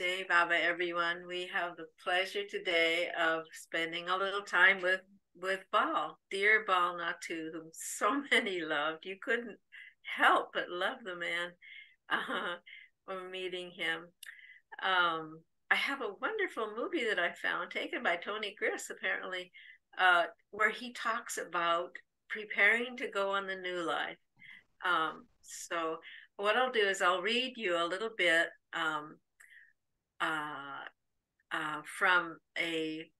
Namaste, Baba, everyone. We have the pleasure today of spending a little time with Bal, dear Bal Natu, whom so many loved. You couldn't help but love the man when meeting him. I have a wonderful movie that I found, taken by Tony Griss, apparently, where he talks about preparing to go on the new life. So what I'll do is I'll read you a little bit from a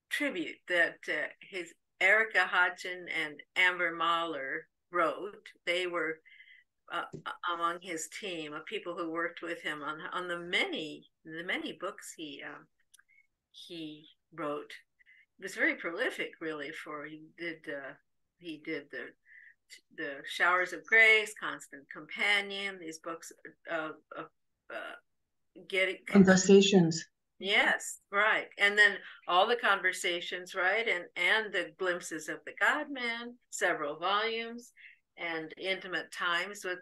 tribute that his Erica Hodgson and Amber Mahler wrote. They were among his team of people who worked with him on the many books he wrote. He was very prolific, really. He did the Showers of Grace, Constant Companion, these books of getting conversations. Yes, right. And then all the conversations, right? And the glimpses of the God-man, several volumes, and intimate times with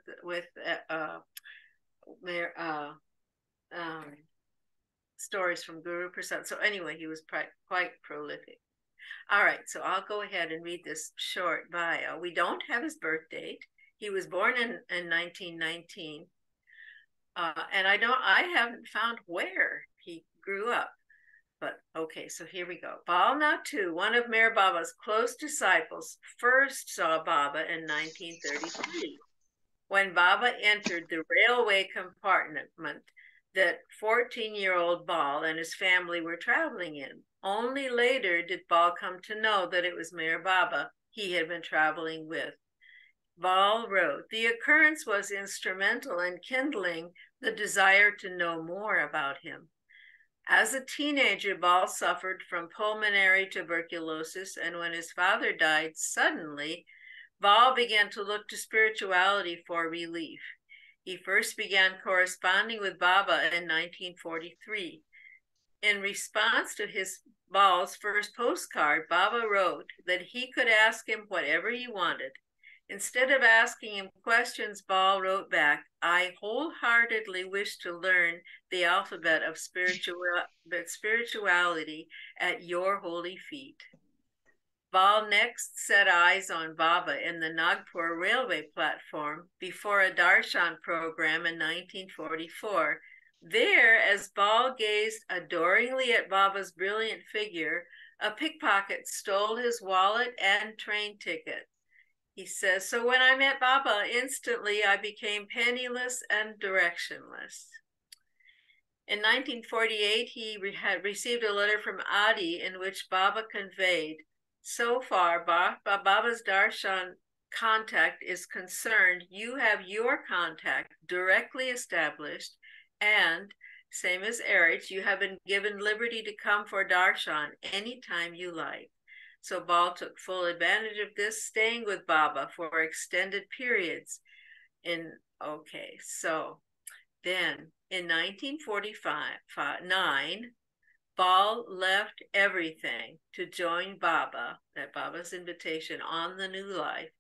stories from Guru Prasad. So anyway, he was quite prolific. All right, so I'll go ahead and read this short bio. We don't have his birth date. He was born in 1919. And I haven't found where he grew up. But okay, so here we go. Bal Natu, one of Meher Baba's close disciples, first saw Baba in 1933, when Baba entered the railway compartment that 14-year-old Bal and his family were traveling in. Only later did Bal come to know that it was Meher Baba he had been traveling with. Bal wrote, "The occurrence was instrumental in kindling the desire to know more about him. As a teenager, Bal suffered from pulmonary tuberculosis, and when his father died suddenly, Bal began to look to spirituality for relief. He first began corresponding with Baba in 1943. In response to Bal's first postcard, Baba wrote that he could ask him whatever he wanted. Instead of asking him questions, Bal wrote back, 'I wholeheartedly wish to learn the alphabet of spirituality at your holy feet.' Bal next set eyes on Baba in the Nagpur railway platform before a darshan program in 1944. There, as Bal gazed adoringly at Baba's brilliant figure, a pickpocket stole his wallet and train ticket. He says, 'So when I met Baba, instantly I became penniless and directionless.' In 1948, he had received a letter from Adi in which Baba conveyed, 'So far, Baba's darshan contact is concerned, you have your contact directly established, and same as Erich, you have been given liberty to come for darshan anytime you like.' So Bal took full advantage of this, staying with Baba for extended periods. So then in 1949, Bal left everything to join Baba, at Baba's invitation, on the new life.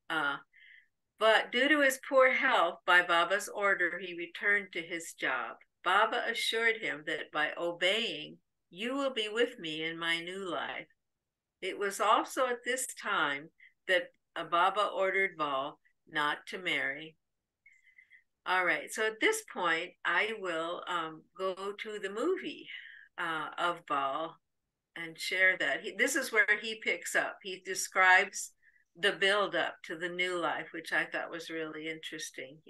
But due to his poor health, by Baba's order, he returned to his job. Baba assured him that by obeying, you will be with me in my new life. It was also at this time that Baba ordered Bal not to marry. All right, so at this point, I will go to the movie of Bal and share that. This is where he picks up. He describes the build-up to the new life, which I thought was really interesting.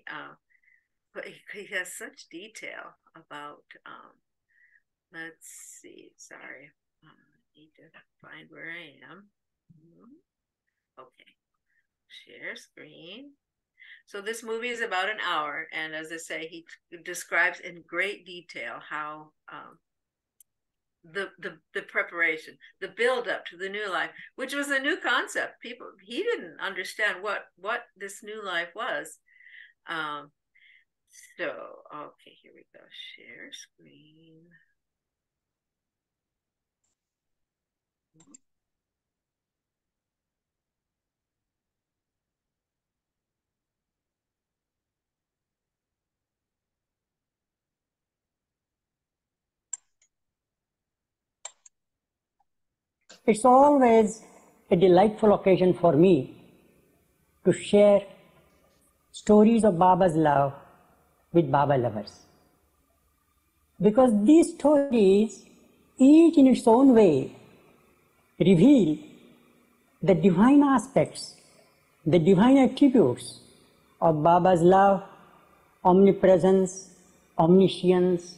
But he has such detail about, let's see, sorry. I need to find where I am. Okay, share screen. So this movie is about an hour, and as I say, he describes in great detail how the preparation, the build up to the new life, which was a new concept. He didn't understand what this new life was. So okay, here we go. Share screen. It's always a delightful occasion for me to share stories of Baba's love with Baba lovers. Because these stories, each in its own way, reveal the divine aspects, the divine attributes of Baba's love, omnipresence, omniscience,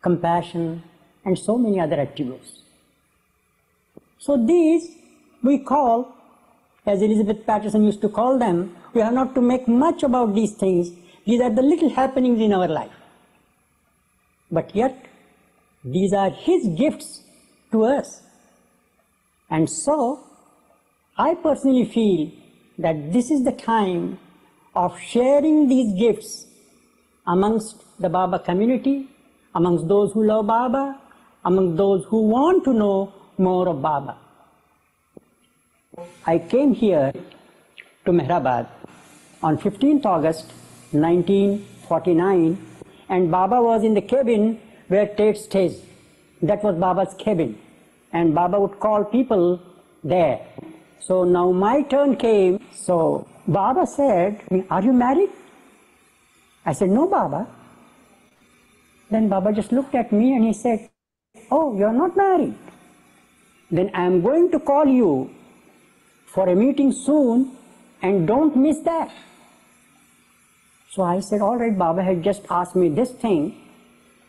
compassion, and so many other attributes. So these we call, as Elizabeth Patterson used to call them, we have not to make much about these things. These are the little happenings in our life. But yet, these are His gifts to us. And so, I personally feel that this is the time of sharing these gifts amongst the Baba community, amongst those who love Baba, among those who want to know more of Baba. I came here to Meherabad on 15th August 1949, and Baba was in the cabin where Tate stays. That was Baba's cabin, and Baba would call people there. So now my turn came. So Baba said, "Are you married?" I said, "No, Baba." Then Baba just looked at me and he said, "Oh, you're not married? Then I'm going to call you for a meeting soon, and don't miss that." So I said, "All right, Baba had just asked me this thing,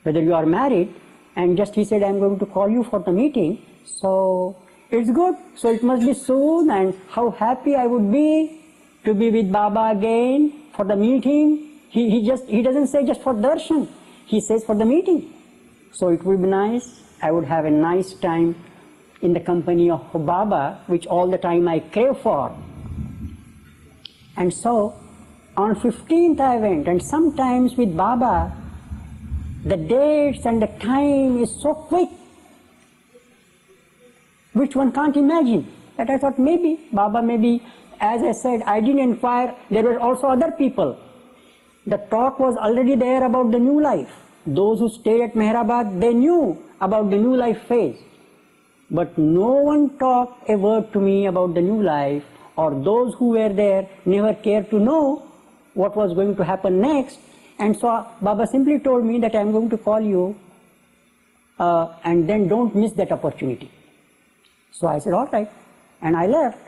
whether you are married, and just he said, I'm going to call you for the meeting, so it's good, so it must be soon, and how happy I would be to be with Baba again for the meeting." He doesn't say just for darshan, he says for the meeting. So it would be nice, I would have a nice time in the company of Baba, which all the time I crave for. And so on 15th I went, and sometimes with Baba, the dates and the time is so quick, which one can't imagine. That I thought Baba maybe, as I said, I didn't inquire, there were also other people. The talk was already there about the new life. Those who stayed at Meherabad, they knew about the new life phase. But no one talked a word to me about the new life, or those who were there never cared to know what was going to happen next. And so Baba simply told me that I am going to call you and then don't miss that opportunity. So I said, all right, and I left.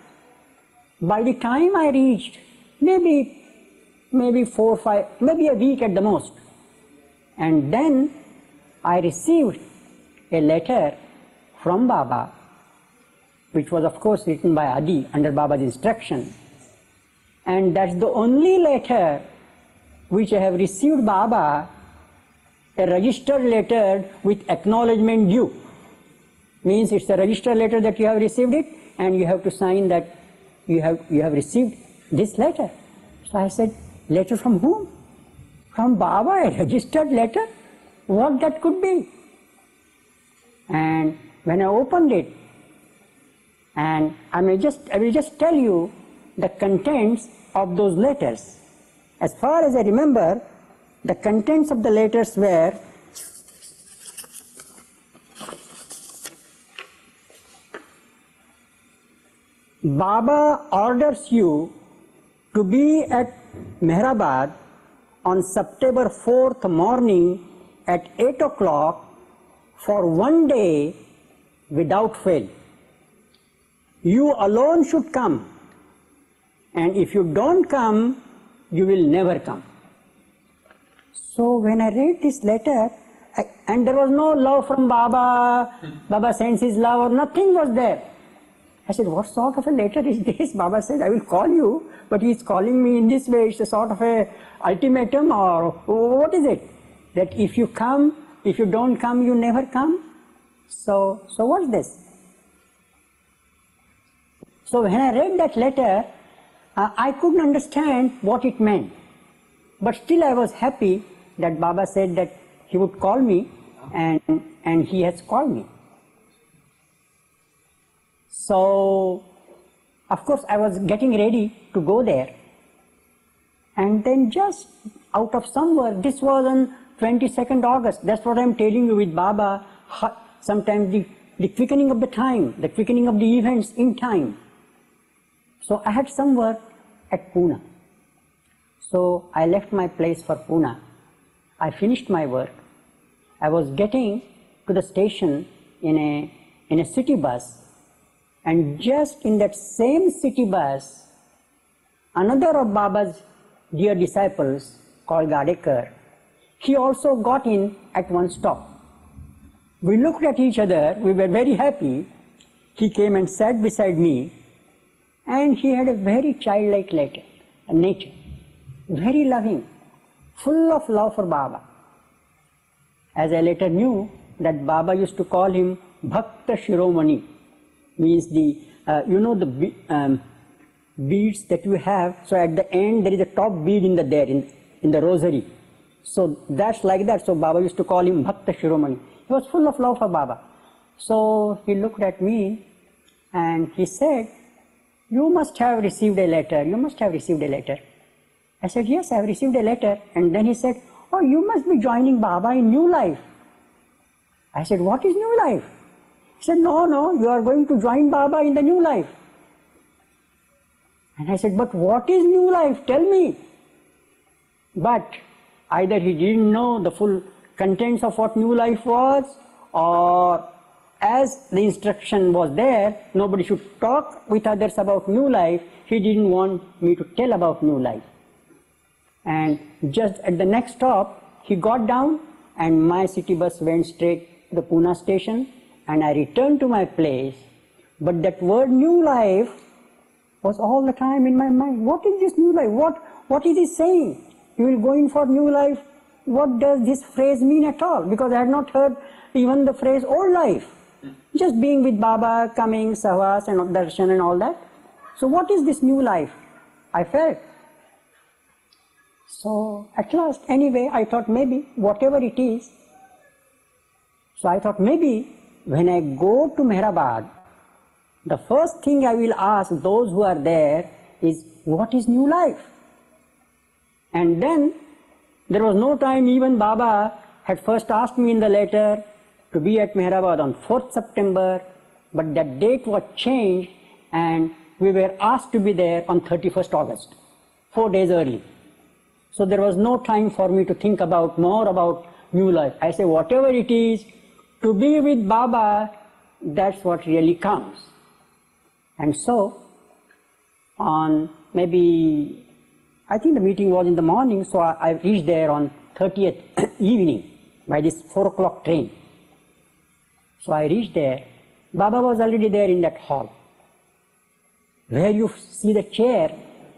By the time I reached, maybe 4 or 5, maybe a week at the most, and then I received a letter from Baba, which was of course written by Adi under Baba's instruction, and that's the only letter which I have received Baba, a registered letter with acknowledgement due. Means it's a registered letter that you have received it, and you have to sign that you have received this letter. So I said, letter from whom? From Baba, a registered letter? What that could be? And when I opened it, and I will just tell you the contents of those letters. As far as I remember, the contents of the letters were, Baba orders you to be at Meherabad on September 4th morning at 8 o'clock for 1 day without fail. You alone should come, and if you don't come, you will never come. So when I read this letter, and there was no love from Baba, Baba sends his love, or nothing was there. I said, what sort of a letter is this? Baba said, I will call you, but he is calling me in this way. It's a sort of a ultimatum, or what is it? That if you come, if you don't come, you never come? So what's this? So when I read that letter, I couldn't understand what it meant. But still I was happy that Baba said that he would call me, and he has called me. So, of course, I was getting ready to go there. And then just out of somewhere, this was on 22nd August, that's what I'm telling you with Baba, sometimes the the quickening of the time, the quickening of the events in time. So I had some work at Pune. So I left my place for Pune. I finished my work. I was getting to the station in a city bus, and just in that same city bus, another of Baba's dear disciples called Gadekar, he also got in at one stop. We looked at each other, we were very happy. He came and sat beside me, and he had a very childlike nature, very loving, full of love for Baba. As I later knew that Baba used to call him Bhakta Shiromani, means the beads that you have. So at the end there is a top bead in the rosary. So that's like that. So Baba used to call him Bhakta Shiromani. He was full of love for Baba. So he looked at me and he said, "You must have received a letter. You must have received a letter." I said, "Yes, I have received a letter." And then he said, "Oh, you must be joining Baba in New Life." I said, "What is New Life?" He said, No, you are going to join Baba in the New Life." And I said, "But what is New Life? Tell me." But either he didn't know the full contents of what New Life was, or as the instruction was there, nobody should talk with others about New Life, he didn't want me to tell about New Life. And just at the next stop, he got down and my city bus went straight to the Pune station, and I returned to my place. But that word New Life was all the time in my mind. What is this New Life? What is he saying? You will go in for New Life. What does this phrase mean at all? Because I had not heard even the phrase Old Life. Just being with Baba, coming, Sahwas and Darshan and all that. So what is this New Life? I felt. So at last, anyway, I thought maybe whatever it is. So I thought maybe when I go to Meherabad, the first thing I will ask those who are there is, what is New Life? And then there was no time, even Baba had first asked me in the letter to be at Meherabad on 4th September, but that date was changed and we were asked to be there on 31st August, 4 days early. So there was no time for me to think more about New Life. I say, whatever it is, to be with Baba, that's what really counts. And so, on maybe, I think the meeting was in the morning, so I reached there on 30th evening by this 4 o'clock train. So I reached there. Baba was already there in that hall, where you see the chair.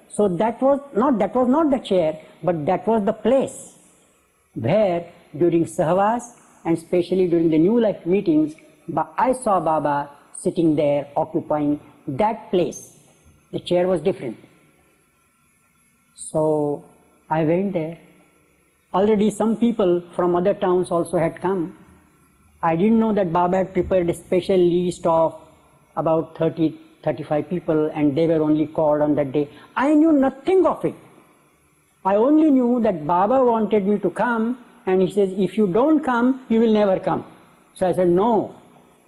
So that was not the chair, but that was the place where during Sahwas and especially during the New Life meetings, I saw Baba sitting there occupying that place. The chair was different. So I went there. Already some people from other towns also had come. I didn't know that Baba had prepared a special list of about 35 people and they were only called on that day. I knew nothing of it. I only knew that Baba wanted me to come, and he says, if you don't come, you will never come. So I said, no,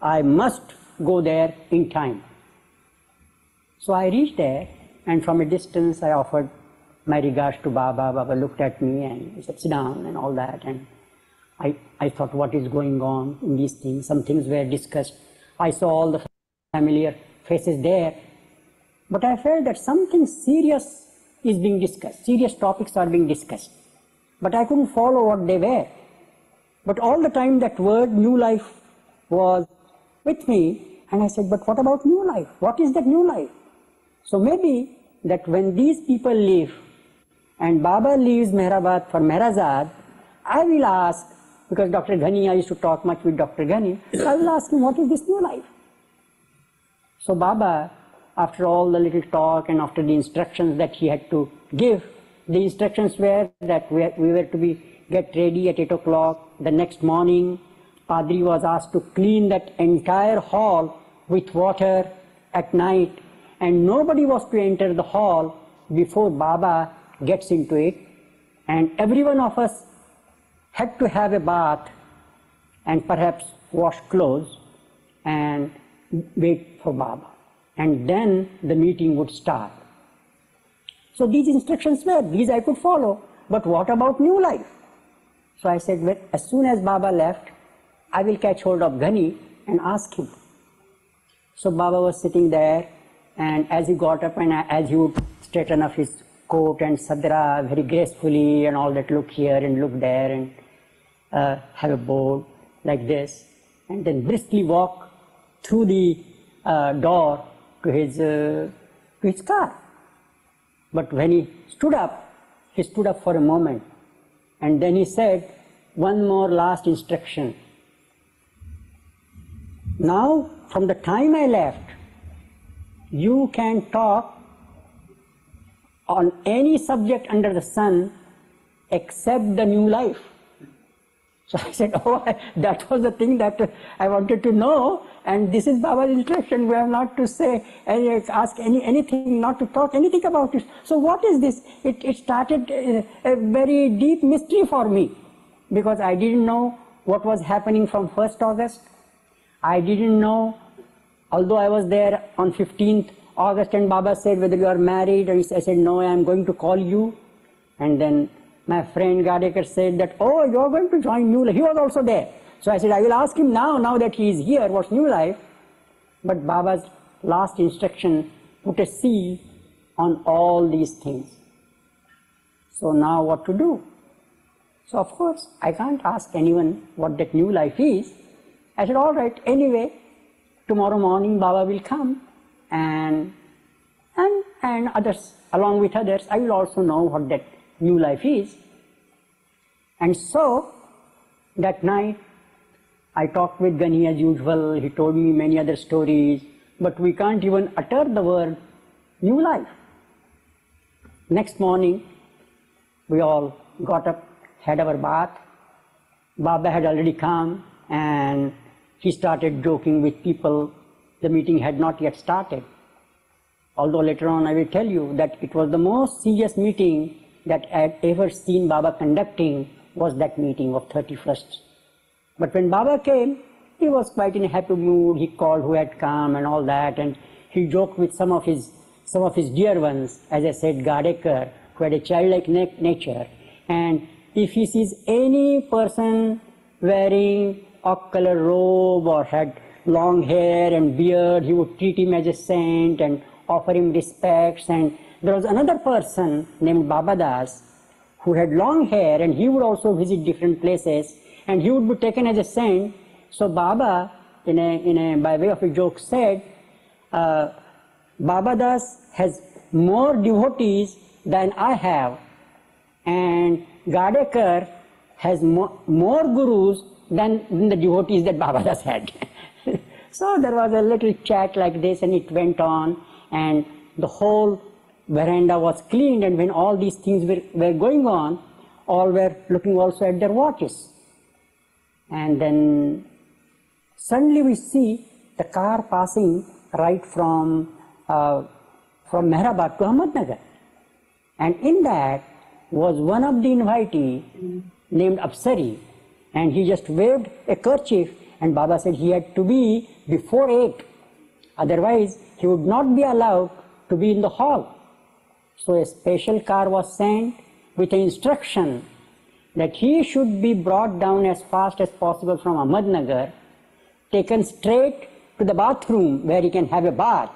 I must go there in time. So I reached there, and from a distance I offered my regards to Baba. Baba looked at me and he said, sit down and all that. And I thought, what is going on in these things? Some things were discussed. I saw all the familiar faces there. But I felt that something serious is being discussed. Serious topics are being discussed. But I couldn't follow what they were. But all the time that word New Life was with me. And I said, but what about New Life? What is that New Life? So maybe that when these people leave and Baba leaves Meherabad for Meherazad, I will ask, because Dr. Ghani, I used to talk much with Dr. Ghani, so I will ask him, what is this New Life? So Baba, after all the little talk and after the instructions that he had to give, the instructions were that we were to get ready at 8 o'clock. The next morning, Padri was asked to clean that entire hall with water at night, and nobody was to enter the hall before Baba gets into it. And every one of us had to have a bath and perhaps wash clothes. and wait for Baba. And then the meeting would start. So these instructions were, these I could follow, but what about new life? So I said, well, as soon as Baba left, I will catch hold of Ghani and ask him. So Baba was sitting there, and as he got up and as he would straighten up his coat and sadra very gracefully and all that, look here and look there and have a bow like this, and then briskly walk through the door to his car. But when he stood up for a moment, and then he said, one more last instruction. Now, from the time I left, you can talk on any subject under the sun except the new life. So I said, oh, that was the thing that I wanted to know, and this is Baba's instruction. We are not to say, ask anything, not to talk anything about it. So what is this? It started a very deep mystery for me, because I didn't know what was happening from 1st August. I didn't know, although I was there on 15th August and Baba said whether you are married, and I said, no, I am going to call you. And then my friend Gadekar said that, oh, you are going to join New Life. He was also there. So I said, I will ask him now that he is here, what's New Life? But Baba's last instruction put a seal on all these things. So now what to do? So of course, I can't ask anyone what that New Life is. I said, all right, anyway, tomorrow morning Baba will come, and others, along with others, I will also know what that New Life is. And so that night I talked with Ghani as usual. He told me many other stories, but we can't even utter the word New Life. Next morning we all got up, had our bath. Baba had already come and he started joking with people. The meeting had not yet started. Although later on I will tell you that it was the most serious meeting that I had ever seen Baba conducting, was that meeting of 31st. But when Baba came, he was quite in a happy mood. He called who had come and all that, and he joked with some of his dear ones, as I said, Gadekar, who had a childlike nature. And if he sees any person wearing off-color robe or had long hair and beard, he would treat him as a saint and offer him respects. And there was another person named Babadas who had long hair, and he would also visit different places, and he would be taken as a saint. So Baba, by way of a joke, said, Babadas has more devotees than I have, and Gadekar has more gurus than the devotees that Babadas had. So there was a little chat like this, and it went on, and the whole veranda was cleaned, and when all these things were going on, all were looking also at their watches. And then suddenly we see the car passing right from Meherabad to Ahmednagar. And in that was one of the invitees named Apsari, and he just waved a kerchief, and Baba said he had to be before 8, otherwise he would not be allowed to be in the hall. So a special car was sent with an instruction that he should be brought down as fast as possible from Ahmednagar, taken straight to the bathroom where he can have a bath,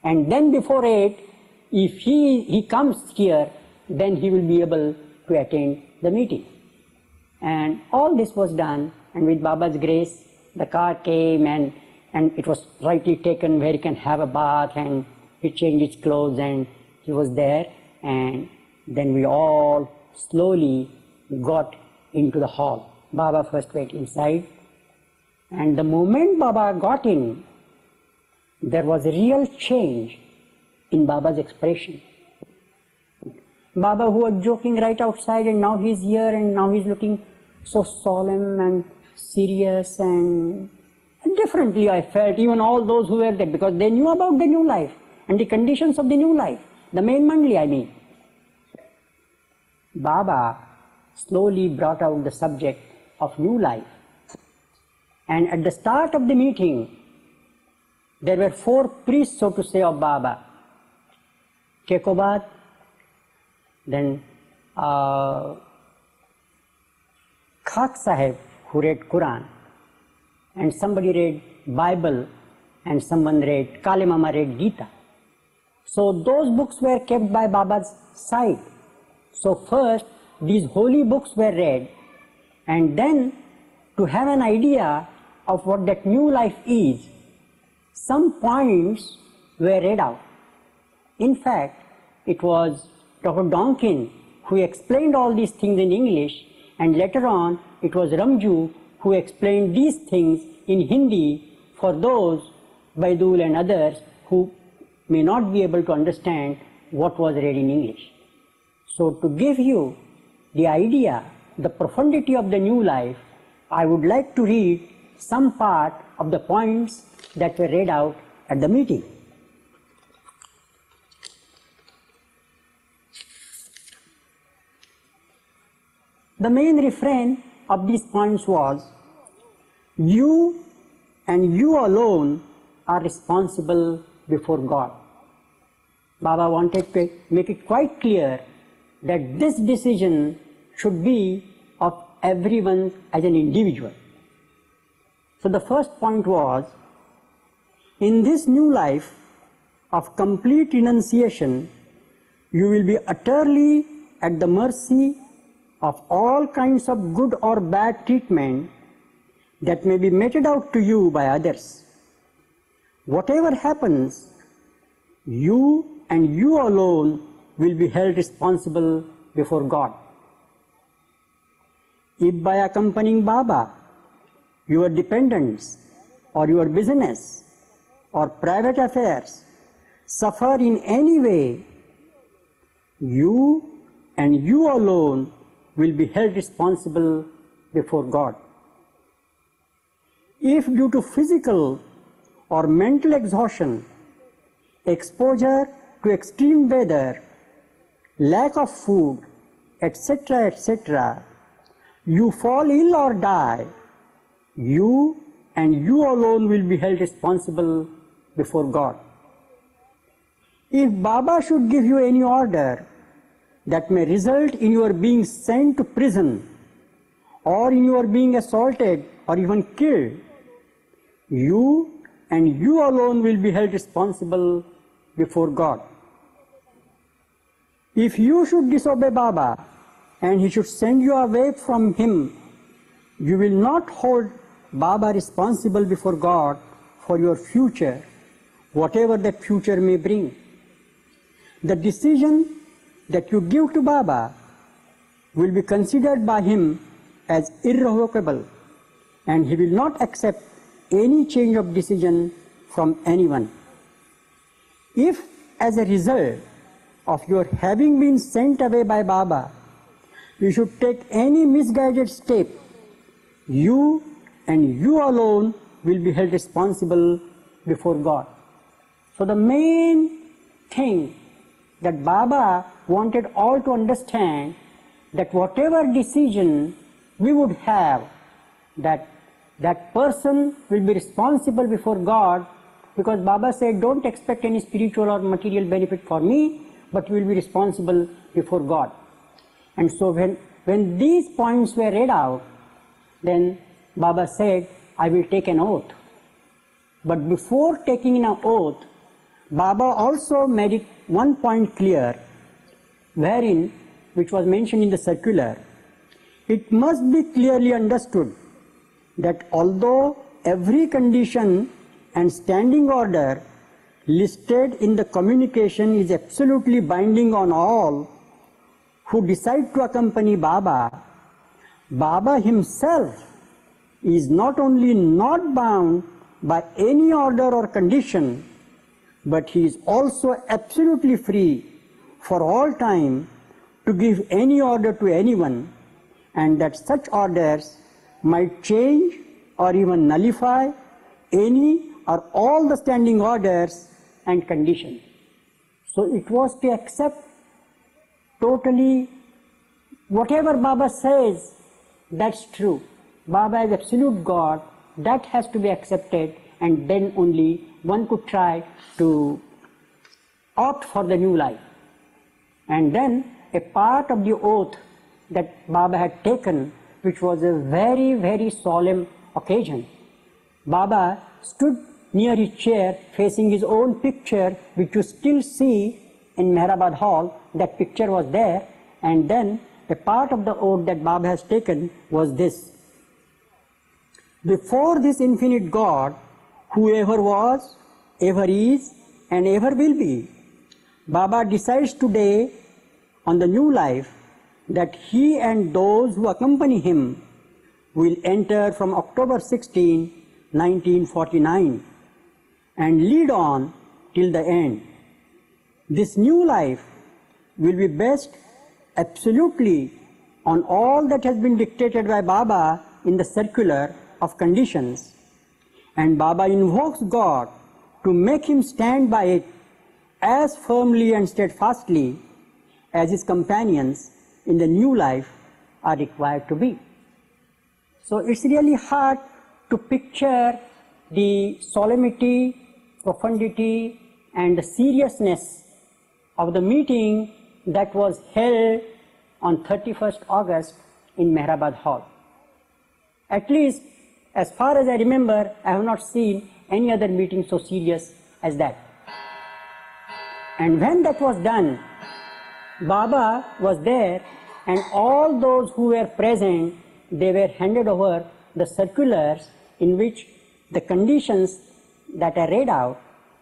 and then before 8, if he comes here, then he will be able to attend the meeting. And all this was done, and with Baba's grace, the car came, and it was rightly taken where he can have a bath, and he changed his clothes, and he was there. And then we all slowly got into the hall. Baba first went inside, and the moment Baba got in, there was a real change in Baba's expression. Baba, who was joking right outside, and now he's here, and now he's looking so solemn and serious, and differently I felt, even all those who were there, because they knew about the new life and the conditions of the new life, the main mandli, I mean. Baba slowly brought out the subject of new life. And at the start of the meeting, there were 4 priests, so to say, of Baba. Kekobad, then Khak Sahib, who read Quran, and somebody read Bible, and someone read, Kale Mama read Gita. So those books were kept by Baba's side. So first these holy books were read, and then to have an idea of what that new life is, some points were read out. In fact, it was Dr. Donkin who explained all these things in English, and later on it was Ramju who explained these things in Hindi for those, Baidul and others, who may not be able to understand what was read in English. So to give you the idea, the profundity of the new life, I would like to read some part of the points that were read out at the meeting. The main refrain of these points was, you and you alone are responsible before God. Baba wanted to make it quite clear that this decision should be of everyone as an individual. So the first point was, in this new life of complete renunciation, you will be utterly at the mercy of all kinds of good or bad treatment that may be meted out to you by others. Whatever happens, you and you alone will be held responsible before God. If by accompanying Baba, your dependents or your business or private affairs suffer in any way, you and you alone will be held responsible before God. If due to physical or mental exhaustion, exposure to extreme weather, lack of food, etc., etc., you fall ill or die, you and you alone will be held responsible before God. If Baba should give you any order that may result in your being sent to prison or in your being assaulted or even killed, you and you alone will be held responsible before God. If you should disobey Baba and he should send you away from him, you will not hold Baba responsible before God for your future, whatever that future may bring. The decision that you give to Baba will be considered by him as irrevocable, and he will not accept any change of decision from anyone. If as a result of your having been sent away by Baba, you should take any misguided step, you and you alone will be held responsible before God. So the main thing that Baba wanted all to understand, that whatever decision we would have, that person will be responsible before God, because Baba said, don't expect any spiritual or material benefit for me, but you will be responsible before God. And so when these points were read out, then Baba said, I will take an oath. But before taking an oath, Baba also made it one point clear, wherein, which was mentioned in the circular, it must be clearly understood that although every condition and standing order listed in the communication is absolutely binding on all who decide to accompany Baba, Baba himself is not only not bound by any order or condition, but he is also absolutely free for all time to give any order to anyone, and that such orders might change or even nullify any or all the standing orders and conditions. So it was to accept totally whatever Baba says, that's true. Baba is absolute God, that has to be accepted, and then only one could try to opt for the new life. And then a part of the oath that Baba had taken, which was a very, very solemn occasion. Baba stood near his chair facing his own picture, which you still see in Meherabad Hall. That picture was there, and then a part of the oath that Baba has taken was this: before this infinite God, who ever was, ever is, and ever will be, Baba decides today on the new life that he and those who accompany him will enter from October 16, 1949 and lead on till the end. This new life will be based absolutely on all that has been dictated by Baba in the circular of conditions, and Baba invokes God to make him stand by it as firmly and steadfastly as his companions in the new life are required to be. So it's really hard to picture the solemnity, profundity, and the seriousness of the meeting that was held on 31st August in Meherabad Hall. At least, as far as I remember, I have not seen any other meeting so serious as that. And when that was done, Baba was there, and all those who were present, they were handed over the circulars in which the conditions that are read out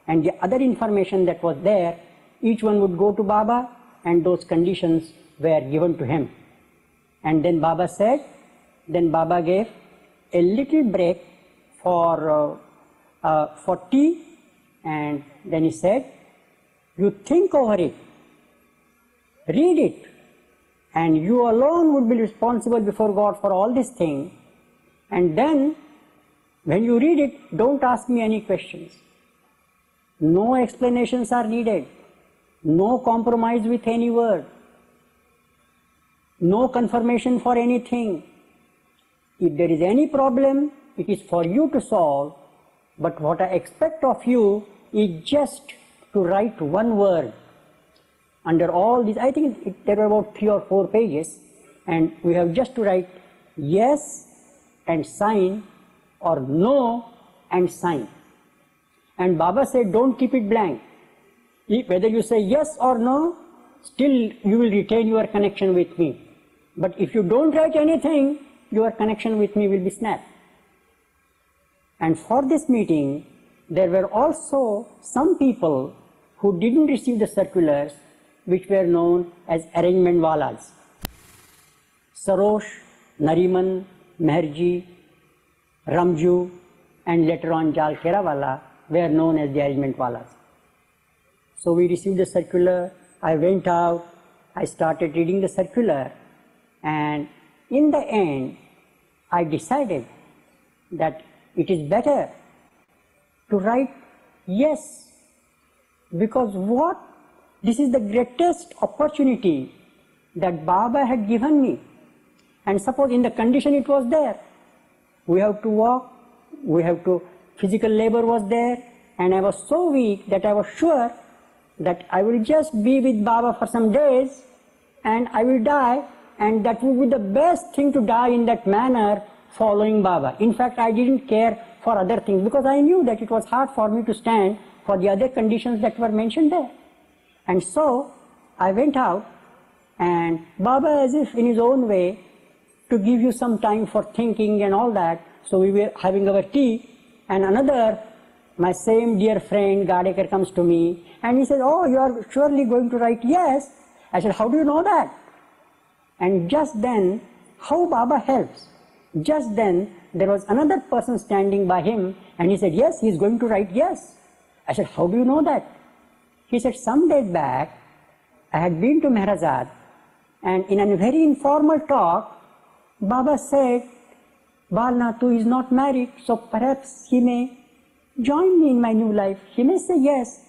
and the other information that was there, each one would go to Baba, and those conditions were given to him. And then Baba said, then Baba gave a little break for tea, and then he said, you think over it, read it, and you alone would be responsible before God for all these things. And then when you read it, don't ask me any questions. No explanations are needed. No compromise with any word. No confirmation for anything. If there is any problem, it is for you to solve, but what I expect of you is just to write one word. Under all these, I think there were about 3 or 4 pages, and we have just to write yes and sign, or no and sign. And Baba said, don't keep it blank. Whether you say yes or no, still you will retain your connection with me. But if you don't write anything, your connection with me will be snapped. And for this meeting, there were also some people who didn't receive the circulars, which were known as arrangement walas. Sarosh, Nariman, Meherji, Ramju, and later on Jal Kerawala were known as the arrangement walas. So we received the circular, I went out, I started reading the circular, and in the end, I decided that it is better to write yes, because this is the greatest opportunity that Baba had given me. And suppose in the condition it was there, we have to walk, physical labor was there, and I was so weak that I was sure that I will just be with Baba for some days and I will die, and that would be the best thing to die in that manner, following Baba. In fact, I didn't care for other things because I knew that it was hard for me to stand for the other conditions that were mentioned there. And so I went out, and Baba, as if in his own way, to give you some time for thinking and all that, so we were having our tea, and my same dear friend Gadekar comes to me and he says, oh, you are surely going to write yes. I said, how do you know that? And just then, how Baba helps. Just then, there was another person standing by him, and he said, yes, he is going to write yes. I said, how do you know that? He said, some days back, I had been to Meherazad, and in a very informal talk, Baba said, Bal Natu is not married, so perhaps he may join me in my new life. He may say yes.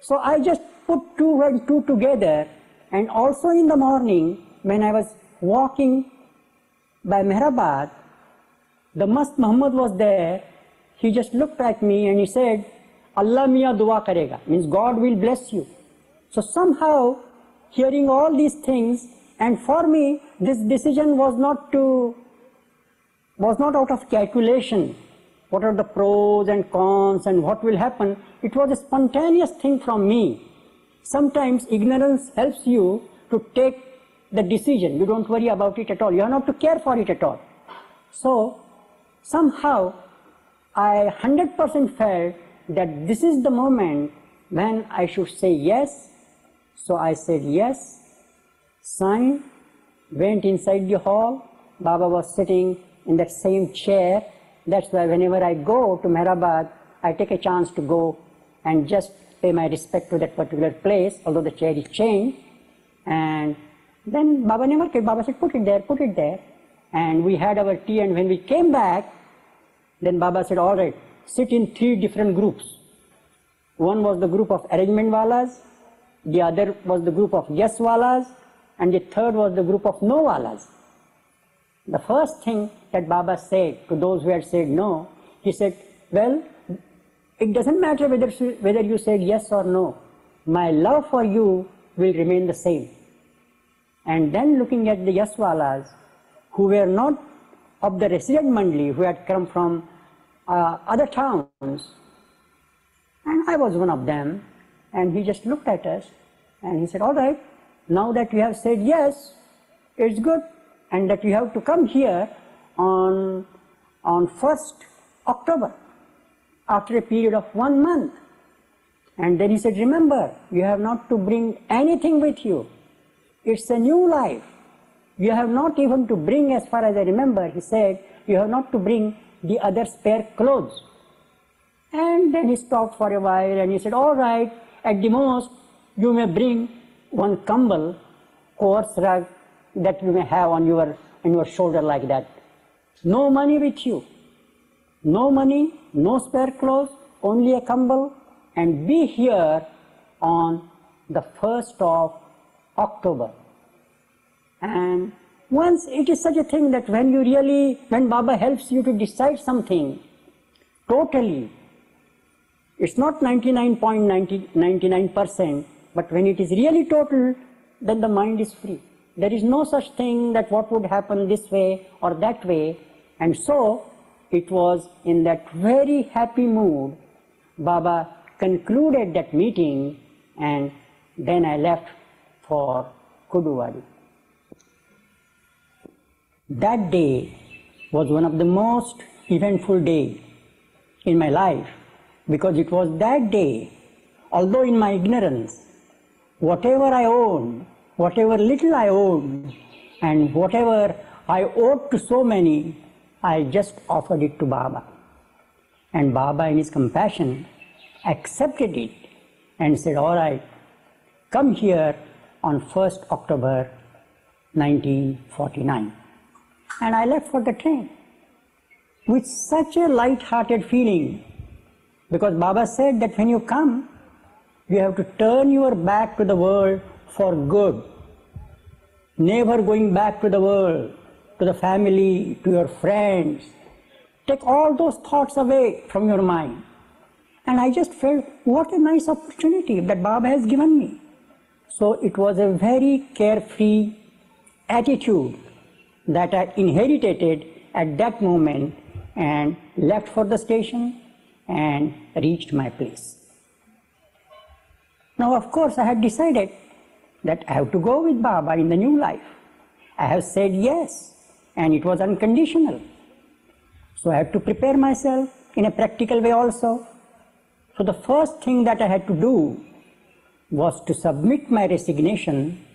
So I just put 2 and 2 together, and also in the morning, when I was walking by Meherabad, the Mast Muhammad was there. he just looked at me and he said, Allah miya dua karega, means God will bless you. So somehow, hearing all these things, and for me, this decision was not out of calculation. What are the pros and cons and what will happen? It was a spontaneous thing from me. Sometimes ignorance helps you to take the decision. You don't worry about it at all. You are not to care for it at all. So somehow I 100% felt that this is the moment when I should say yes. So I said yes, signed, went inside the hall. Baba was sitting in that same chair. That's why whenever I go to Meherabad, I take a chance to go and just pay my respect to that particular place, although the chair is changed. And then Baba never came. Baba said, put it there, put it there. And we had our tea, and when we came back, then Baba said, all right, sit in 3 different groups. One was the group of arrangement walas, the other was the group of Yeswallas, and the third was the group of no walas. The first thing that Baba said to those who had said no, he said, well, it doesn't matter whether you said yes or no. My love for you will remain the same. And then looking at the Yeswallas, who were not of the resident mandali, who had come from other towns, and I was one of them, and he just looked at us and he said, all right, now that you have said yes, it's good, and that you have to come here on 1st October, after a period of 1 month. And then he said, remember, you have not to bring anything with you. It's a new life. You have not even to bring, as far as I remember, he said, you have not to bring the other spare clothes. And then he stopped for a while and he said, all right, at the most, you may bring 1 kambal, coarse rug, that you may have on your shoulder like that. No money with you. No money, no spare clothes, only a kambal, and be here on the 1st of October. And once it is such a thing that when Baba helps you to decide something totally, it's not 99.99%, but when it is really total, then the mind is free. There is no such thing that what would happen this way or that way. And so it was in that very happy mood Baba concluded that meeting, and then I left for Kuduvadi. That day was one of the most eventful days in my life, because it was that day, although in my ignorance, whatever I owned, whatever little I owed, and whatever I owed to so many, I just offered it to Baba. And Baba, in his compassion, accepted it and said, all right, come here on 1st October 1949. And I left for the train with such a light-hearted feeling, because Baba said that when you come, you have to turn your back to the world for good, never going back to the world, to the family, to your friends. Take all those thoughts away from your mind. And I just felt, what a nice opportunity that Baba has given me. So it was a very carefree attitude that I inherited at that moment, and left for the station and reached my place. Now, of course, I had decided that I have to go with Baba in the new life. I have said yes, and it was unconditional. So I had to prepare myself in a practical way also. So the first thing that I had to do was to submit my resignation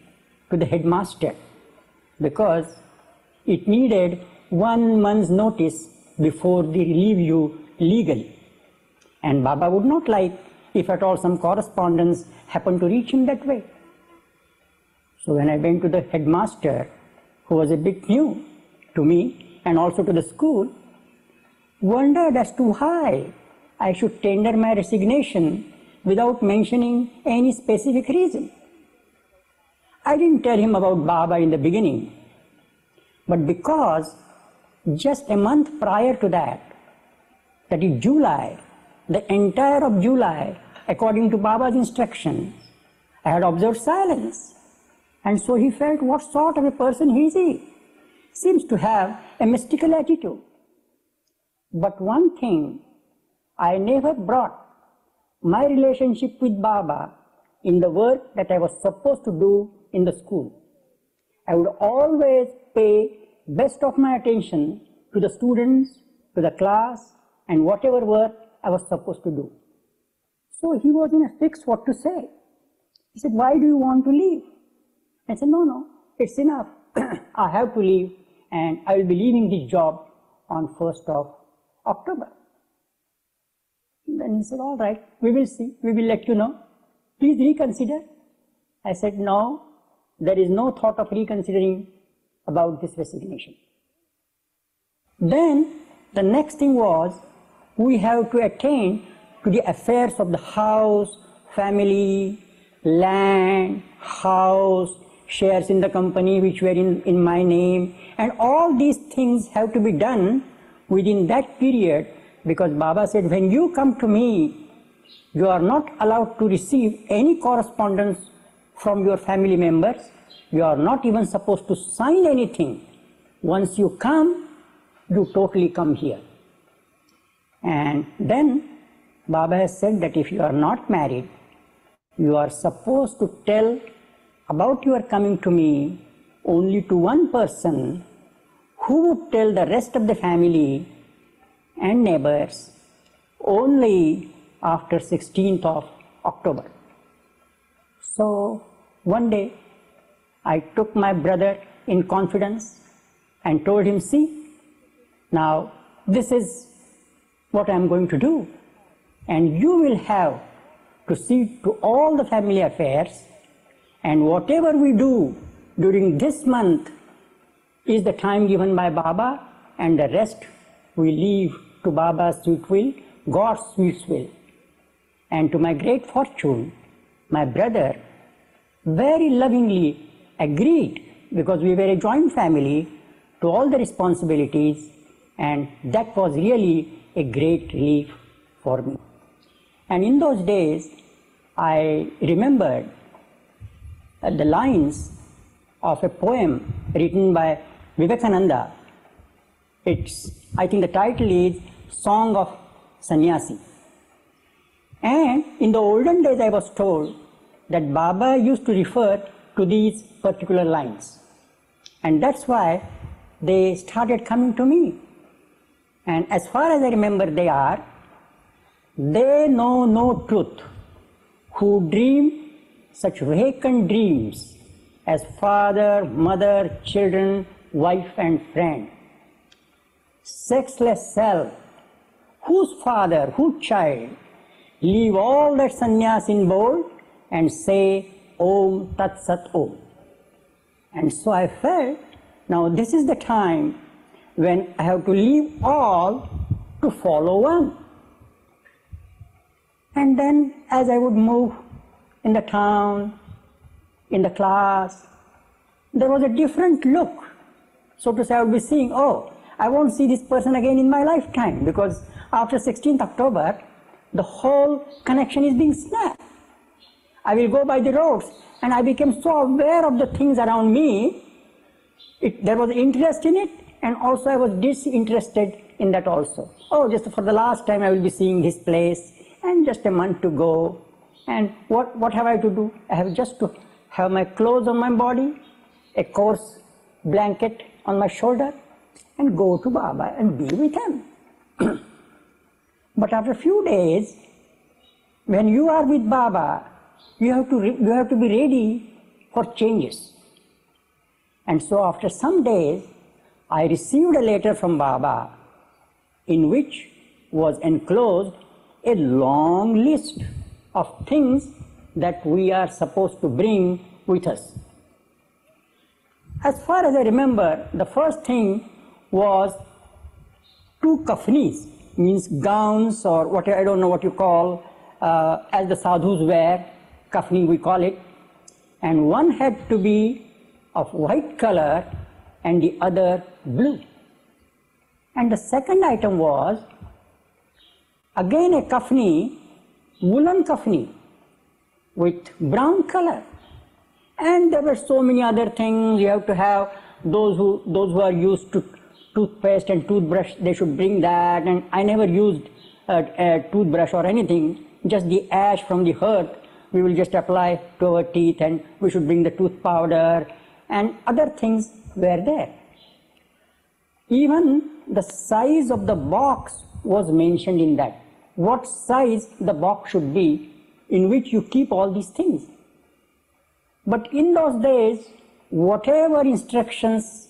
to the headmaster, because it needed 1 month's notice before they relieve you legally. And Baba would not like if at all some correspondence happened to reach him that way. So when I went to the headmaster, who was a bit new to me and also to the school, wondered as to why I should tender my resignation without mentioning any specific reason. I didn't tell him about Baba in the beginning, but because just a month prior to that, that is July, the entire of July, according to Baba's instructions, I had observed silence. And so he felt, what sort of a person is he? Seems to have a mystical attitude. But one thing, I never brought my relationship with Baba in the work that I was supposed to do in the school. I would always pay best of my attention to the students, to the class, and whatever work I was supposed to do. So he was in a fix what to say. He said, why do you want to leave? I said, no, it's enough. I have to leave, and I will be leaving this job on 1st of October. Then he said, all right, we will see, we will let you know. Please reconsider. I said, no, there is no thought of reconsidering about this resignation. Then the next thing was, we have to attend to the affairs of the house, family, land, house, shares in the company which were in my name, and all these things have to be done within that period, because Baba said, when you come to me, you are not allowed to receive any correspondence from your family members. You are not even supposed to sign anything. Once you come, you totally come here. And then Baba has said that if you are not married, you are supposed to tell about your coming to me only to one person, who would tell the rest of the family and neighbors only after 16th of October. So one day I took my brother in confidence and told him, see, now this is what I am going to do, and you will have to see to all the family affairs, and whatever we do during this month is the time given by Baba, and the rest we leave to Baba's sweet will, God's sweet will. And to my great fortune, my brother very lovingly agreed, because we were a joint family, to all the responsibilities, and that was really a great relief for me. And in those days, I remembered the lines of a poem written by Vivekananda. I think the title is Song of Sannyasi. And in the olden days, I was told that Baba used to refer to these particular lines. And that's why they started coming to me. And as far as I remember, they are, they know no truth who dream such vacant dreams as father, mother, children, wife and friend. Sexless self, whose father, whose child, leave all that sannyas in bold and say Om Tat Sat Om. And so I felt, now this is the time when I have to leave all to follow one. And then as I would move in the town, in the class, there was a different look. So to say, I would be seeing, oh, I won't see this person again in my lifetime, because after 16th October, the whole connection is being snapped. I will go by the roads, and I became so aware of the things around me. There was interest in it, and also I was disinterested in that also. Oh, just for the last time I will be seeing this place, and just a month to go. And what have I to do? I have just to have my clothes on my body, a coarse blanket on my shoulder, and go to Baba and be with him. But after a few days, when you are with Baba, you have to be ready for changes. And so after some days, I received a letter from Baba in which was enclosed a long list of things that we are supposed to bring with us. As far as I remember, the first thing was 2 kafnis, means gowns or whatever, I don't know what you call, as the sadhus wear, kafni we call it, and one had to be of white color and the other blue. And the second item was Again a kafni, woolen kafni with brown color. And there were so many other things. You have to have those who are used to toothpaste and toothbrush, they should bring that. And I never used a toothbrush or anything, just the ash from the hearth we will just apply to our teeth, and we should bring the tooth powder, and other things were there. Even the size of the box was mentioned in that. What size the box should be in which you keep all these things. But in those days, whatever instructions,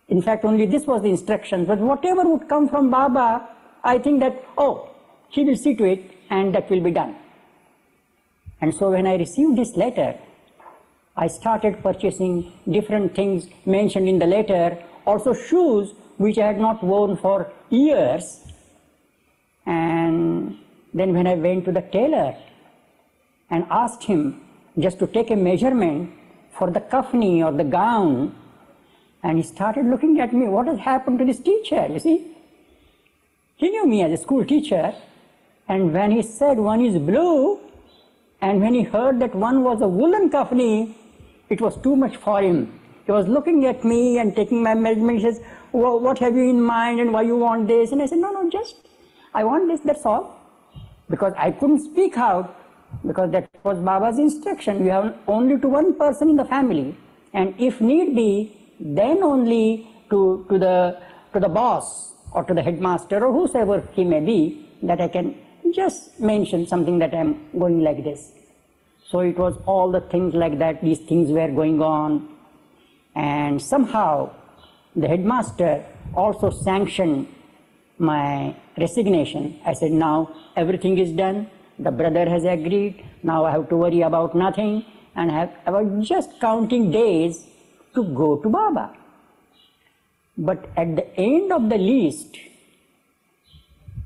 in fact only this was the instruction, but whatever would come from Baba, I think that, oh, he will see to it and that will be done. And so when I received this letter, I started purchasing different things mentioned in the letter, also shoes which I had not worn for years. And then when I went to the tailor and asked him just to take a measurement for the kafni or the gown, and he started looking at me, what has happened to this teacher, you see? He knew me as a school teacher, and when he said one is blue, and when he heard that one was a woolen kafni, it was too much for him. He was looking at me and taking my measurement. He says, well, what have you in mind and why you want this? And I said, no, just, I want this, that's all. Because I couldn't speak out, because that was Baba's instruction. We have only to one person in the family, and if need be, then only to the boss or to the headmaster or whosoever he may be, that I can just mention something that I'm going like this. So it was all the things like that, these things were going on, and somehow the headmaster also sanctioned my resignation. I said, now everything is done, the brother has agreed, now I have to worry about nothing, and I was just counting days to go to Baba. But at the end of the list,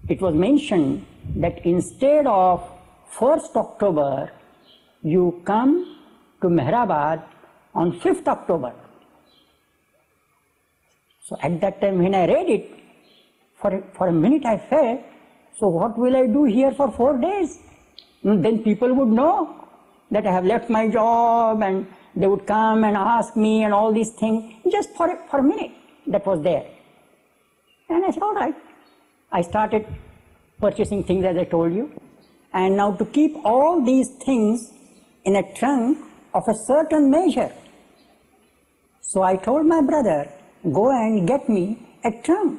it was mentioned that instead of 1st October, you come to Meherabad on 5th October. So at that time when I read it, for a minute I felt, so what will I do here for 4 days? And then people would know that I have left my job, and they would come and ask me and all these things, just for a minute that was there. And I said, all right. I started purchasing things as I told you, and now to keep all these things in a trunk of a certain measure. So I told my brother, go and get me a trunk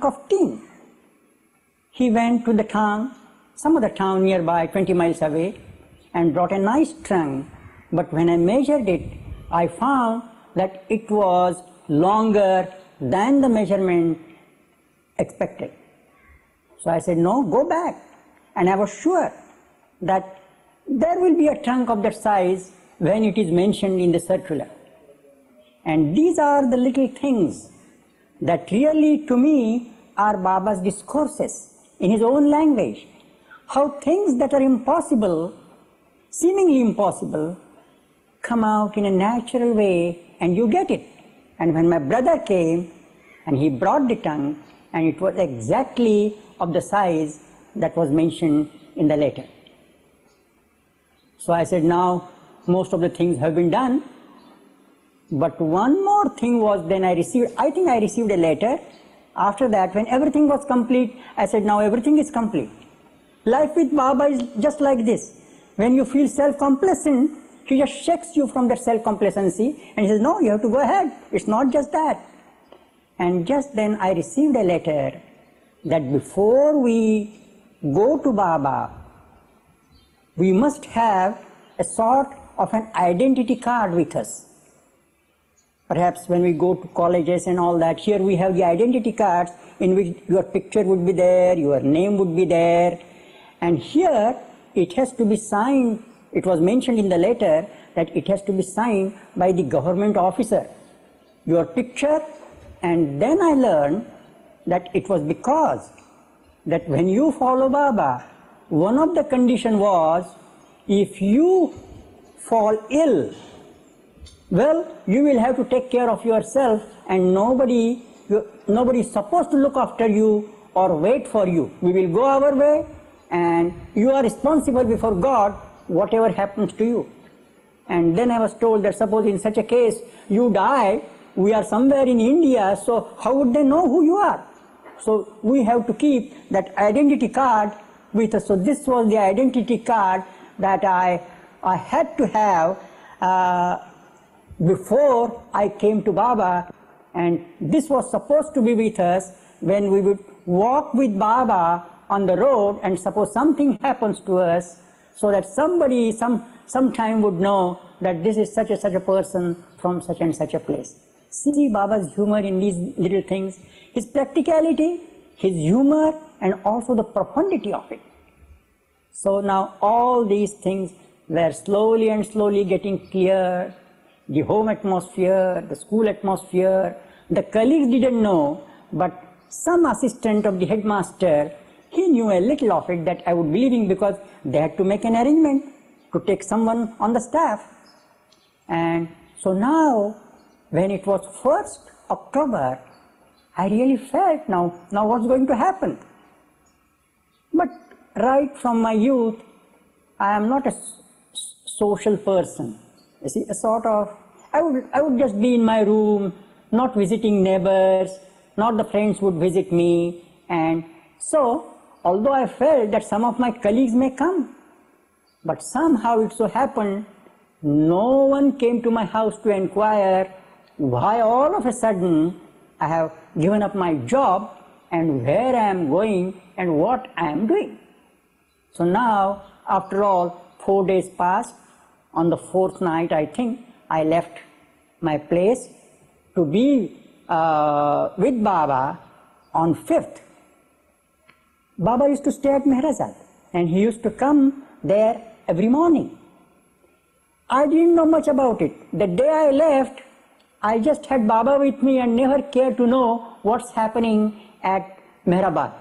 of tin. He went to the town, some other town nearby, 20 miles away, and brought a nice trunk. But when I measured it, I found that it was longer than the measurement expected. So I said, no, go back. And I was sure that there will be a trunk of that size when it is mentioned in the circular. And these are the little things that really to me are Baba's discourses in his own language. How things that are impossible, seemingly impossible, come out in a natural way and you get it. And when my brother came and he brought the tongue, and it was exactly of the size that was mentioned in the letter. So I said, now most of the things have been done, but one more thing was, then I received a letter. After that, when everything was complete, I said, now everything is complete. Life with Baba is just like this. When you feel self-complacent, he just shakes you from that self-complacency and he says, no, you have to go ahead. It's not just that. And just then I received a letter that before we go to Baba, we must have a sort of an identity card with us. Perhaps when we go to colleges and all that, here we have the identity cards in which your picture would be there, your name would be there, and here it has to be signed. It was mentioned in the letter that it has to be signed by the government officer, your picture. And then I learned that it was because that when you follow Baba, one of the condition was, if you fall ill, well, you will have to take care of yourself, and nobody is supposed to look after you or wait for you. We will go our way, and you are responsible before God, whatever happens to you. And then I was told that suppose in such a case you die, we are somewhere in India, so how would they know who you are? So we have to keep that identity card with us. So this was the identity card that I had to have before I came to Baba, and this was supposed to be with us when we would walk with Baba on the road, and suppose something happens to us, so that somebody sometime would know that this is such a person from such and such a place. See Baba's humor in these little things, his practicality, his humor, and also the profundity of it. So now all these things were slowly and slowly getting clear. The home atmosphere, the school atmosphere, the colleagues didn't know, but some assistant of the headmaster, he knew a little of it, that I would be leaving because they had to make an arrangement to take someone on the staff. And so now, when it was 1st October, I really felt now what's going to happen? But right from my youth, I am not a social person. You see, a sort of, I would just be in my room, not visiting neighbors, not the friends would visit me. And so, although I felt that some of my colleagues may come, but somehow it so happened, no one came to my house to inquire why all of a sudden I have given up my job and where I am going and what I am doing. So now, after all, 4 days passed. On the 4th night, I think, I left my place to be with Baba on 5th. Baba used to stay at Meherazad, and he used to come there every morning. I didn't know much about it. The day I left, I just had Baba with me and never cared to know what's happening at Meherabad.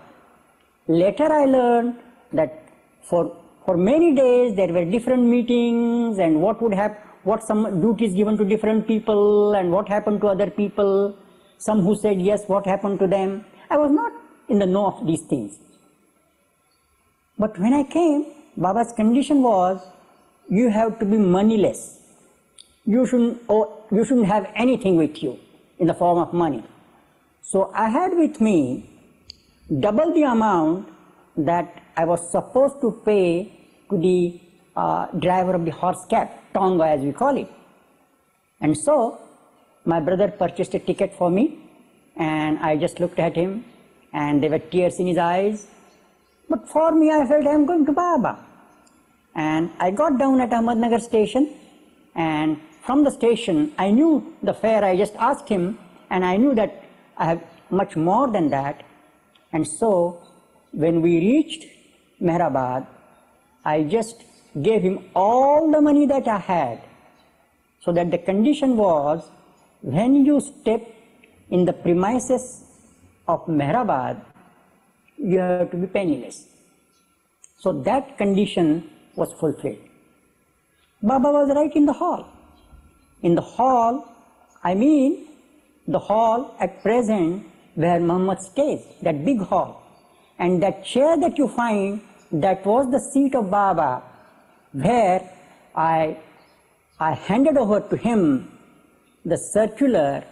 Later I learned that for many days there were different meetings, and what some duties given to different people and what happened to other people. Some who said yes, what happened to them. I was not in the know of these things. But when I came, Baba's condition was, you have to be moneyless. You shouldn't have anything with you in the form of money. So I had with me double the amount that I was supposed to pay to the driver of the horse cab, Tonga as we call it. And so my brother purchased a ticket for me, and I just looked at him, and there were tears in his eyes. But for me, I felt I am going to Baba. And I got down at Ahmednagar station, and from the station, I knew the fare. I just asked him, and I knew that I have much more than that. And so when we reached Meherabad, I just gave him all the money that I had, so that the condition was, when you step in the premises of Meherabad, you have to be penniless. So that condition was fulfilled. Baba was right in the hall. In the hall, I mean the hall at present where Muhammad stays, that big hall. And that chair that you find, that was the seat of Baba, where I handed over to him the circular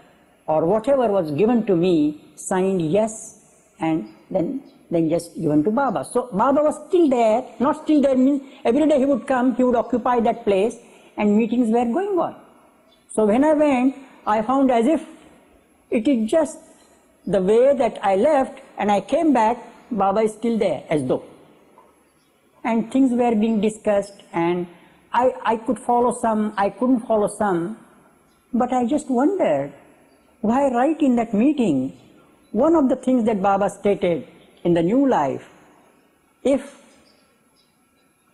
or whatever was given to me, signed yes, and then just given to Baba. So Baba was still there. Not still there means every day he would come, he would occupy that place, and meetings were going on. So when I went, I found as if it is just the way that I left, and I came back, Baba is still there, as though. And things were being discussed, and I could follow some, I couldn't follow some, but I just wondered why right in that meeting, one of the things that Baba stated in the new life, if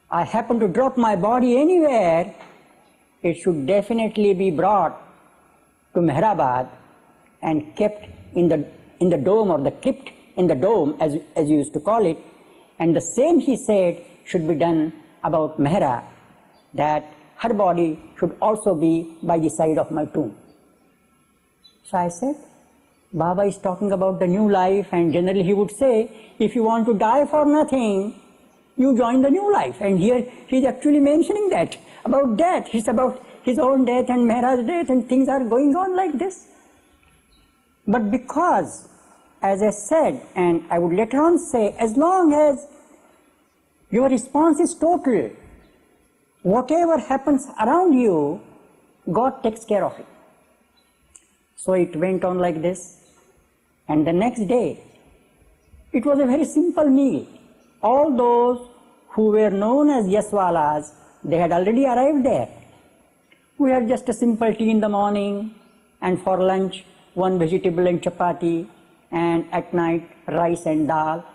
I happen to drop my body anywhere, it should definitely be brought to Meherabad and kept in the dome, or the kept in the dome as you used to call it. And the same, he said, should be done about Mehera, that her body should also be by the side of my tomb. So I said, Baba is talking about the new life, and generally he would say, if you want to die for nothing, you join the new life. And here he is actually mentioning that, about death. It's about his own death and Meherabad's death, and things are going on like this. But because, as I said, and I would later on say, as long as your response is total, whatever happens around you, God takes care of it. So it went on like this. And the next day, it was a very simple meal. All those who were known as Yeswallas, they had already arrived there. We had just a simple tea in the morning, and for lunch, one vegetable and chapati, and at night, rice and dal.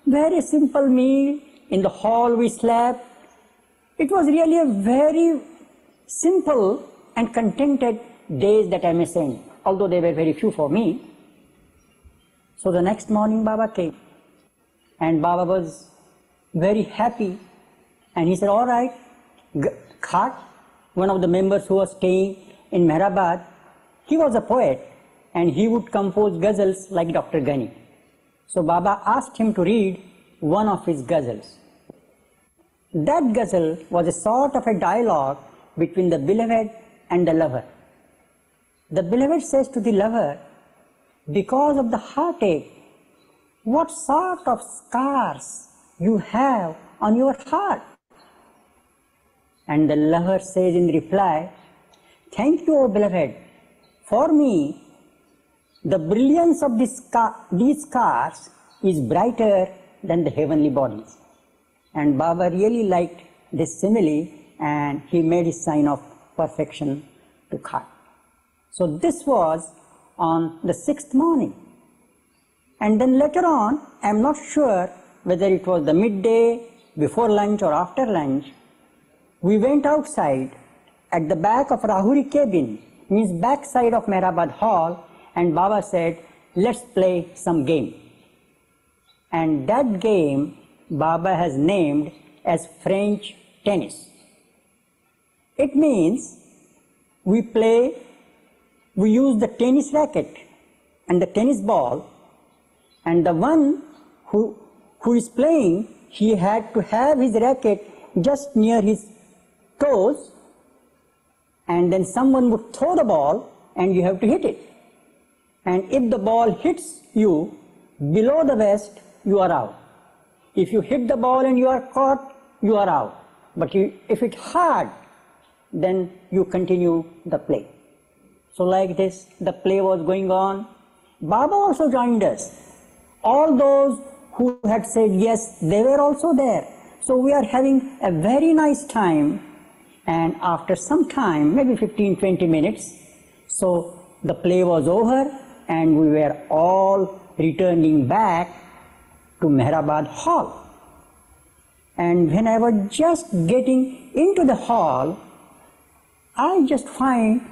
Very simple meal. In the hall we slept. It was really a very simple and contented days that I may say, although they were very few for me. So the next morning Baba came, and Baba was very happy, and he said, all right, Khat, one of the members who was staying in Meherabad, he was a poet, and he would compose ghazals like Dr. Ghani. So Baba asked him to read one of his ghazals. That ghazal was a sort of a dialogue between the beloved and the lover. The beloved says to the lover, because of the heartache, what sort of scars you have on your heart? And the lover says in reply, thank you, O beloved. For me, the brilliance of these scars is brighter than the heavenly bodies. And Baba really liked this simile, and he made his sign of perfection to Khat. So this was on the 6th morning. And then later on, I am not sure whether it was the midday, before lunch or after lunch, we went outside at the back of Rahuri cabin, means back side of Meherabad hall, and Baba said, let's play some game. And that game Baba has named as French tennis. It means we use the tennis racket and the tennis ball, and the one who is playing, he had to have his racket just near his toes, and then someone would throw the ball and you have to hit it. And if the ball hits you below the waist, you are out. If you hit the ball and you are caught, you are out. But if it's hard, then you continue the play. So like this, the play was going on. Baba also joined us. All those who had said yes, they were also there. So we are having a very nice time. And after some time, maybe 15-20 minutes, so the play was over, and we were all returning back to Meherabad hall. And when I was just getting into the hall, I just find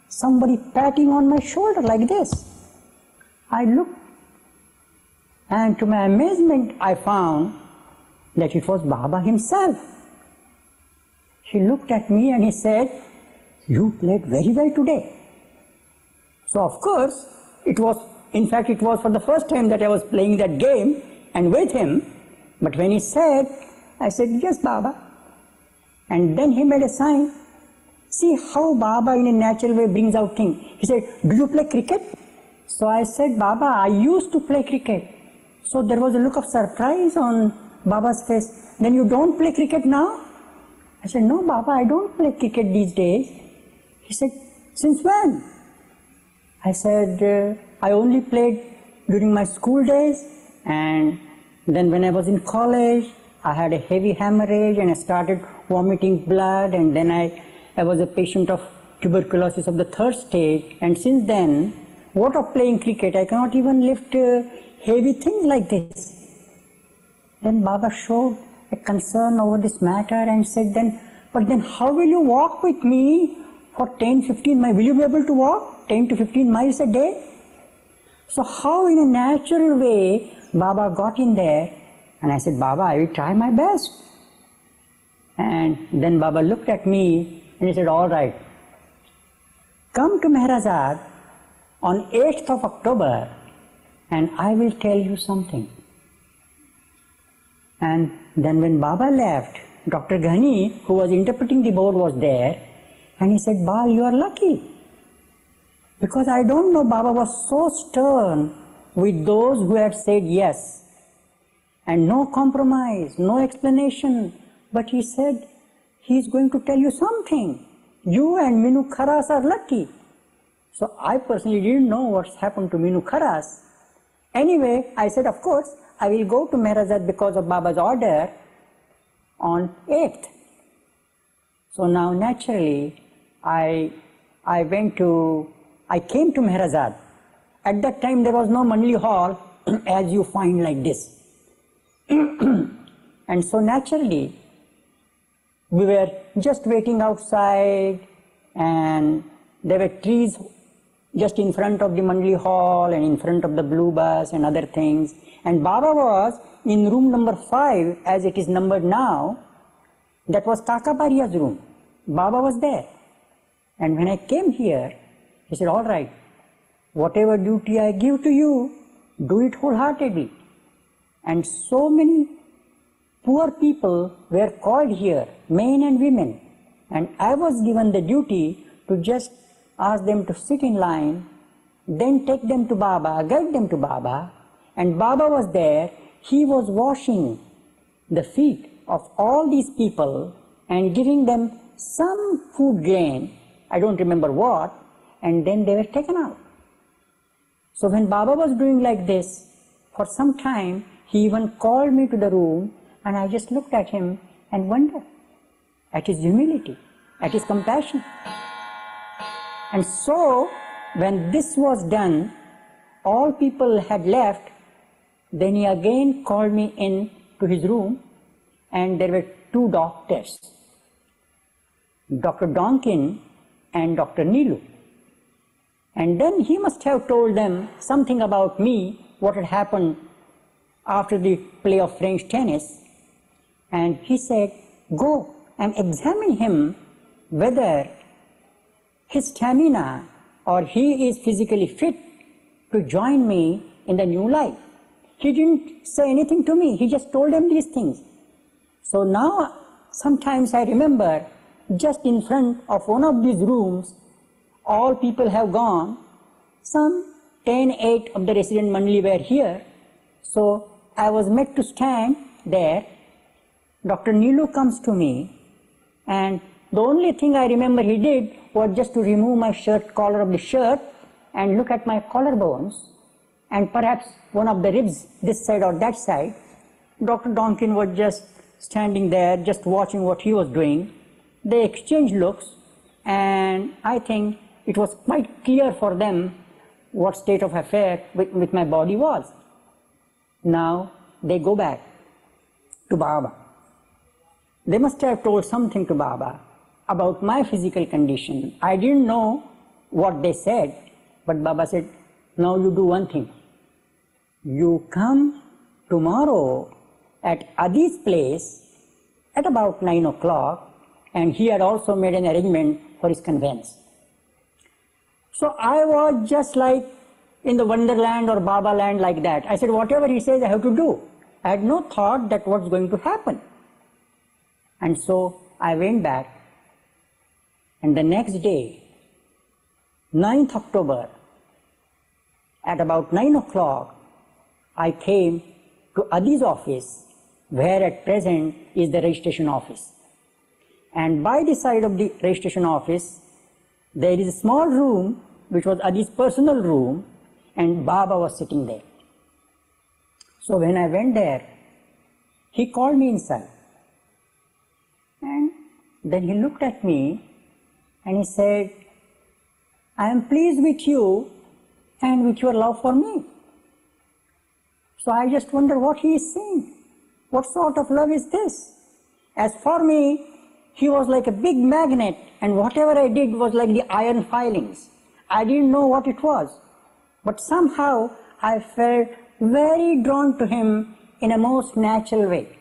somebody patting on my shoulder like this. I looked, and to my amazement, I found that it was Baba himself. He looked at me and he said, you played very well today. So of course, it was for the first time that I was playing that game and with him. But when he said, I said, yes, Baba. And then he made a sign. See how Baba in a natural way brings out things. He said, do you play cricket? So I said, Baba, I used to play cricket. So there was a look of surprise on Baba's face. Then you don't play cricket now? I said, no, Baba, I don't play cricket these days. He said, since when? I said, I only played during my school days, and then when I was in college, I had a heavy hemorrhage and I started vomiting blood, and then I was a patient of tuberculosis of the 3rd stage, and since then, what of playing cricket, I cannot even lift heavy things like this. Then Baba showed a concern over this matter and said, but then how will you walk with me for 10-15 miles? Will you be able to walk 10 to 15 miles a day? So how in a natural way Baba got in there, and I said, Baba, I will try my best. And then Baba looked at me and he said, all right, come to Meherazad on 8th of October, and I will tell you something. And then when Baba left, Dr. Ghani, who was interpreting the board, was there, and he said, Bal, you are lucky. Because I don't know, Baba was so stern with those who had said yes. And no compromise, no explanation. But he said, he is going to tell you something. You and Minu Kharas are lucky. So I personally didn't know what's happened to Minu Kharas. Anyway, I said, of course, I will go to Meherazad because of Baba's order on 8th. So now naturally, I came to Meherazad. At that time, there was no Mandli hall as you find like this. And so naturally, we were just waiting outside, and there were trees just in front of the Mandli hall and in front of the blue bus and other things. And Baba was in room number 5, as it is numbered now. That was Kakabariya's room. Baba was there. And when I came here, he said, all right, whatever duty I give to you, do it wholeheartedly. And so many poor people were called here, men and women. And I was given the duty to just ask them to sit in line, then take them to Baba, guide them to Baba. And Baba was there. He was washing the feet of all these people and giving them some food grain, I don't remember what, and then they were taken out. So when Baba was doing like this, for some time, he even called me to the room, and I just looked at him and wondered at his humility, at his compassion. And so, when this was done, all people had left, then he again called me in to his room, and there were 2 doctors, Dr. Donkin and Dr. Nilu. And then he must have told them something about me, what had happened after the play of French tennis. And he said, go and examine him whether his stamina or he is physically fit to join me in the new life. He didn't say anything to me. He just told them these things. So now, sometimes I remember, just in front of one of these rooms, all people have gone. Some 10-8 of the resident Mandli were here. So I was made to stand there. Dr. Nilu comes to me, and the only thing I remember he did was just to remove my shirt, collar of the shirt, and look at my collarbones, and perhaps one of the ribs this side or that side. Dr. Donkin was just standing there, just watching what he was doing. They exchanged looks, and I think it was quite clear for them what state of affair with my body was. Now they go back to Baba. They must have told something to Baba about my physical condition. I didn't know what they said, but Baba said, now you do one thing. You come tomorrow at Adi's place at about 9 o'clock, and he had also made an arrangement for his conveyance. So I was just like in the Wonderland or Baba land like that. I said, whatever he says, I have to do. I had no thought that what's going to happen. And so I went back, and the next day, 9th October, at about 9 o'clock, I came to Adi's office, where at present is the registration office. And by the side of the registration office, there is a small room, which was Adi's personal room, and Baba was sitting there. So when I went there, he called me inside. And then he looked at me and he said, I am pleased with you and with your love for me. So I just wonder what he is saying. What sort of love is this? As for me, he was like a big magnet, and whatever I did was like the iron filings. I didn't know what it was, but somehow I felt very drawn to him in a most natural way.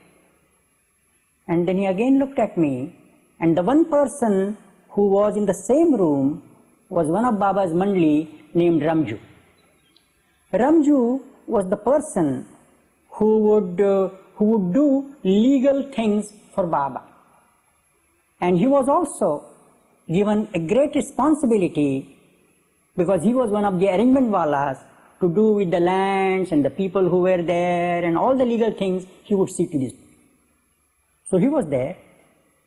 And then he again looked at me, and the one person who was in the same room was one of Baba's Mandli, named Ramju. Ramju was the person who would do legal things for Baba. And he was also given a great responsibility because he was one of the arrangement walas to do with the lands and the people who were there and all the legal things. He would see to this. So he was there,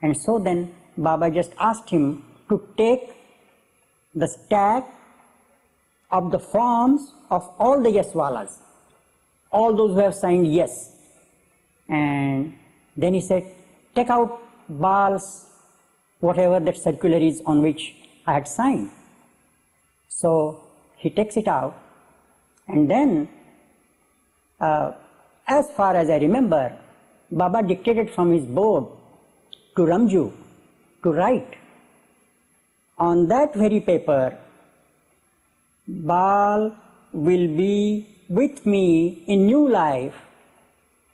and so then Baba just asked him to take the stack of the forms of all the Yeswallas, all those who have signed yes. And then he said, take out Bal's, whatever that circular is on which I had signed. So he takes it out, and then as far as I remember, Baba dictated from his board to Ramju to write on that very paper, Bal will be with me in new life,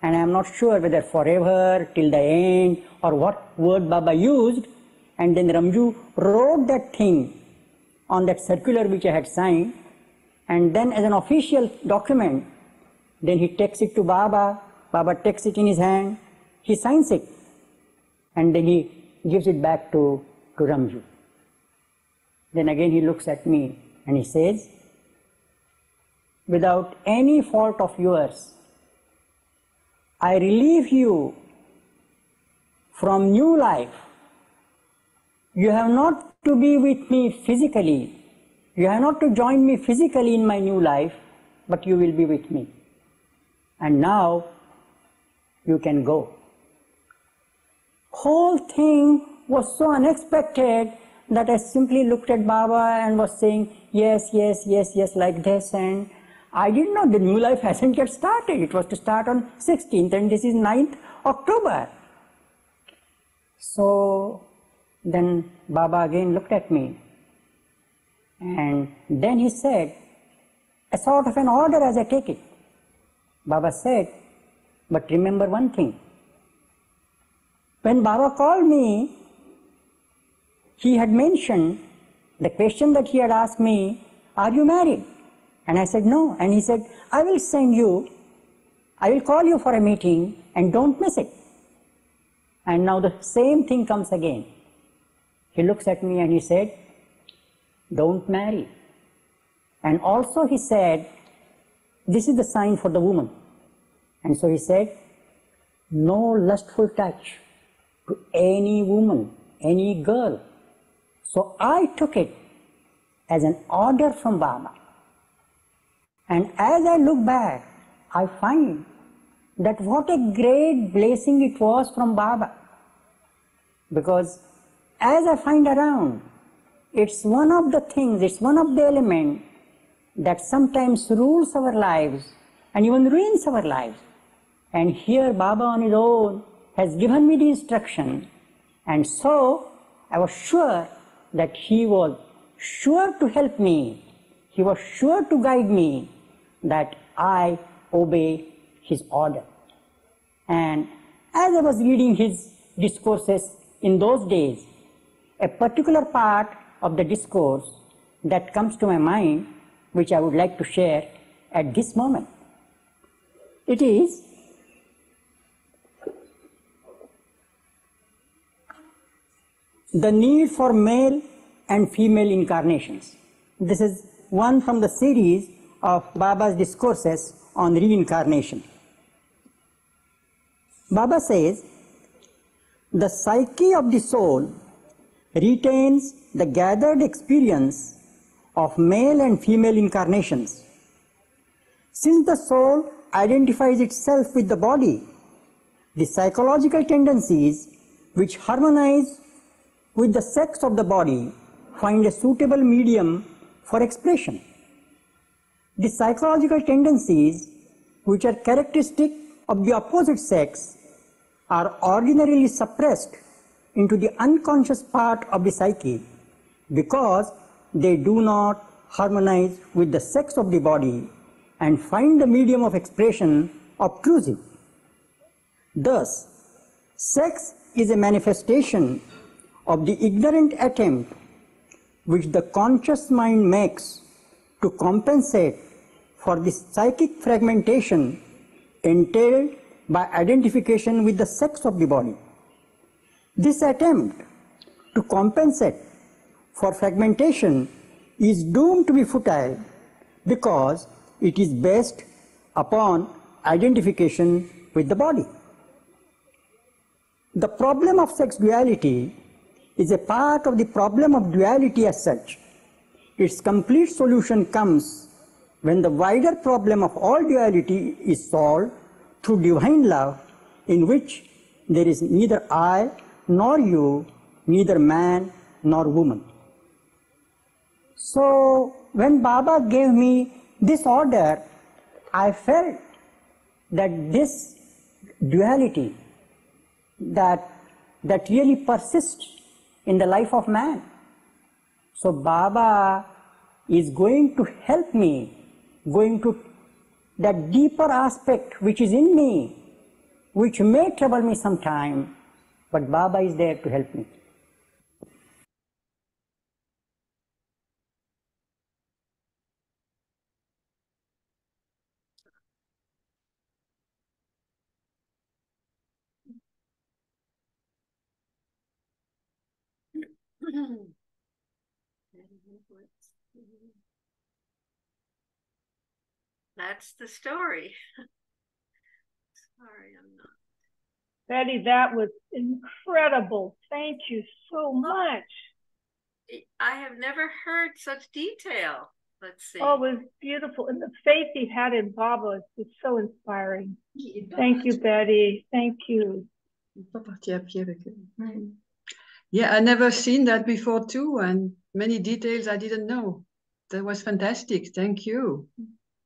and I am not sure whether forever, till the end, or what word Baba used. And then Ramju wrote that thing on that circular which I had signed, and then as an official document, then he takes it to Baba. Baba takes it in his hand, he signs it, and then he gives it back to Ramju. Then again he looks at me and he says, without any fault of yours, I relieve you from new life. You have not to be with me physically. You have not to join me physically in my new life, but you will be with me. And now you can go. Whole thing was so unexpected that I simply looked at Baba and was saying, yes, yes, yes, yes, like this. And I didn't know the new life hasn't yet started. It was to start on 16th, and this is 9th October. So then Baba again looked at me, and then he said, a sort of an order as I take it. Baba said, but remember one thing. When Baba called me, he had mentioned the question that he had asked me, are you married? And I said, no. And he said, I will send you, I will call you for a meeting and don't miss it. And now the same thing comes again. He looks at me and he said, don't marry. And also he said, this is the sign for the woman. And so he said, no lustful touch to any woman, any girl. So I took it as an order from Baba. And as I look back, I find that what a great blessing it was from Baba. Because as I find around, it's one of the things, it's one of the elements that sometimes rules our lives and even ruins our lives. And here Baba on his own has given me the instruction, and so I was sure that he was sure to help me, he was sure to guide me, that I obey his order. And as I was reading his discourses in those days, a particular part of the discourse that comes to my mind, which I would like to share at this moment. It is, the need for male and female incarnations. This is one from the series of Baba's discourses on reincarnation. Baba says, the psyche of the soul retains the gathered experience of male and female incarnations. Since the soul identifies itself with the body, the psychological tendencies which harmonize with the sex of the body find a suitable medium for expression. The psychological tendencies which are characteristic of the opposite sex are ordinarily suppressed into the unconscious part of the psyche because they do not harmonize with the sex of the body and find the medium of expression obtrusive. Thus, sex is a manifestation of the ignorant attempt which the conscious mind makes to compensate for the psychic fragmentation entailed by identification with the sex of the body. This attempt to compensate for fragmentation is doomed to be futile because it is based upon identification with the body. The problem of sex duality is a part of the problem of duality as such. Its complete solution comes when the wider problem of all duality is solved through divine love, in which there is neither I nor you, neither man nor woman. So when Baba gave me this order, I felt that this duality that really persists in the life of man. So Baba is going to help me, going to that deeper aspect which is in me, which may trouble me sometime, but Baba is there to help me. That's the story. Sorry, I'm not. Betty, that was incredible. Thank you so much. I have never heard such detail. Let's see. Oh, it was beautiful. And the faith he had in Baba is so inspiring. Thank you, Betty. Thank you. Yeah, I never seen that before too, and many details I didn't know. That was fantastic. Thank you.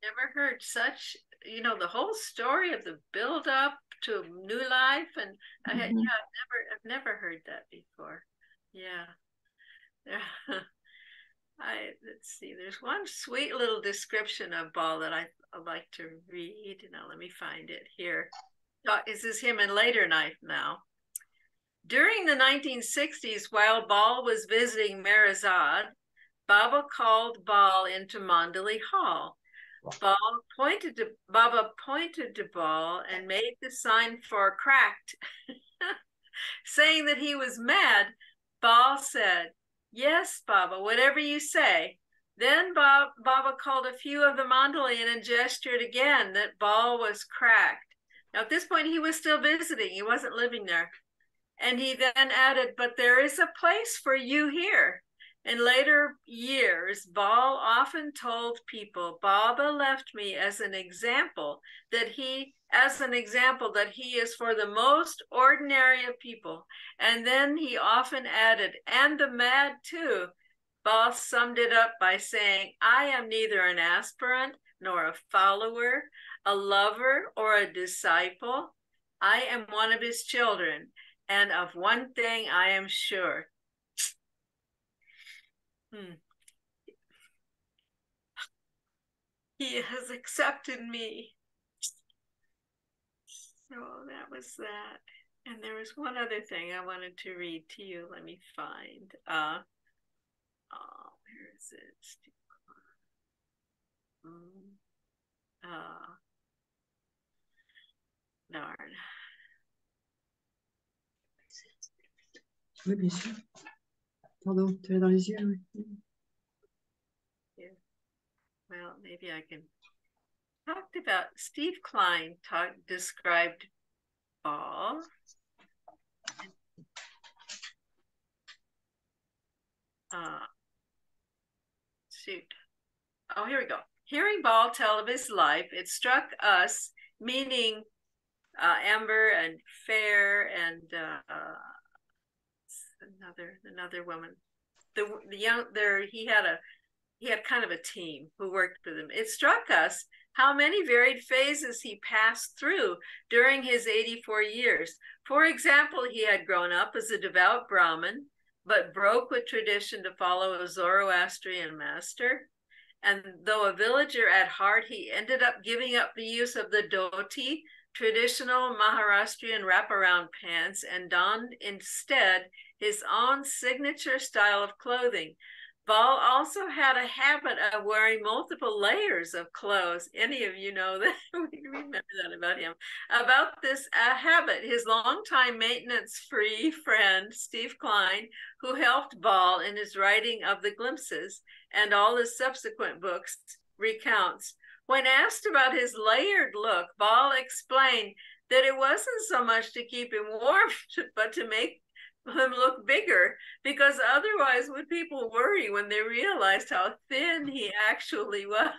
Never heard such, the whole story of the build up to new life, and I've never heard that before. Yeah. Let's see. There's one sweet little description of Bal that I'd like to read. Now let me find it here. This is him in later life now. During the 1960s, while Bal was visiting Meherazad, Baba called Bal into Mandali Hall. Baba pointed to Bal and made the sign for cracked. Saying that he was mad, Bal said, "Yes, Baba, whatever you say." Then Baba called a few of the Mandali in and gestured again that Bal was cracked. Now at this point he was still visiting, he wasn't living there. And he then added, "But there is a place for you here." In later years, Bal often told people, "Baba left me as an example that he is for the most ordinary of people." And then he often added, "and the mad too." Bal summed it up by saying, "I am neither an aspirant nor a follower, a lover or a disciple. I am one of his children, and of one thing I am sure." He has accepted me. So that was that. And there was one other thing I wanted to read to you. Let me find. Where is it? Darn. Oui, bien sûr. Pardon, tu es dans les yeux. Oui. Yeah. Well, maybe I can. Talked about Steve Klein described Bal. Shoot. Oh, here we go. Hearing Bal tell of his life, it struck us, meaning Amber and Fair and another woman. He had kind of a team who worked with him. It struck us how many varied phases he passed through during his 84 years. For example, he had grown up as a devout Brahmin, but broke with tradition to follow a Zoroastrian master. And though a villager at heart, he ended up giving up the use of the dhoti, traditional Maharashtrian wraparound pants, and donned instead his own signature style of clothing. Bal also had a habit of wearing multiple layers of clothes. Any of you know that? We remember that about him. About this habit, his longtime maintenance-free friend, Steve Klein, who helped Bal in his writing of The Glimpses and all his subsequent books, recounts. When asked about his layered look, Bal explained that it wasn't so much to keep him warm, but to make him look bigger, because otherwise would people worry when they realized how thin he actually was.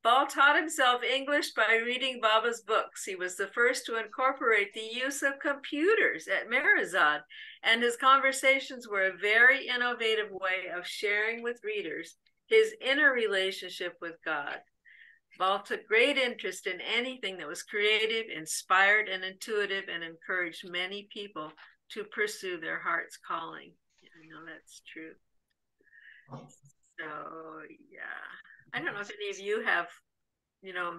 Bal taught himself English by reading Baba's books. He was the first to incorporate the use of computers at Meherazad, and his conversations were a very innovative way of sharing with readers his inner relationship with God. Bal took great interest in anything that was creative, inspired, and intuitive, and encouraged many people to pursue their heart's calling. I know that's true. So, yeah. I don't know if any of you have,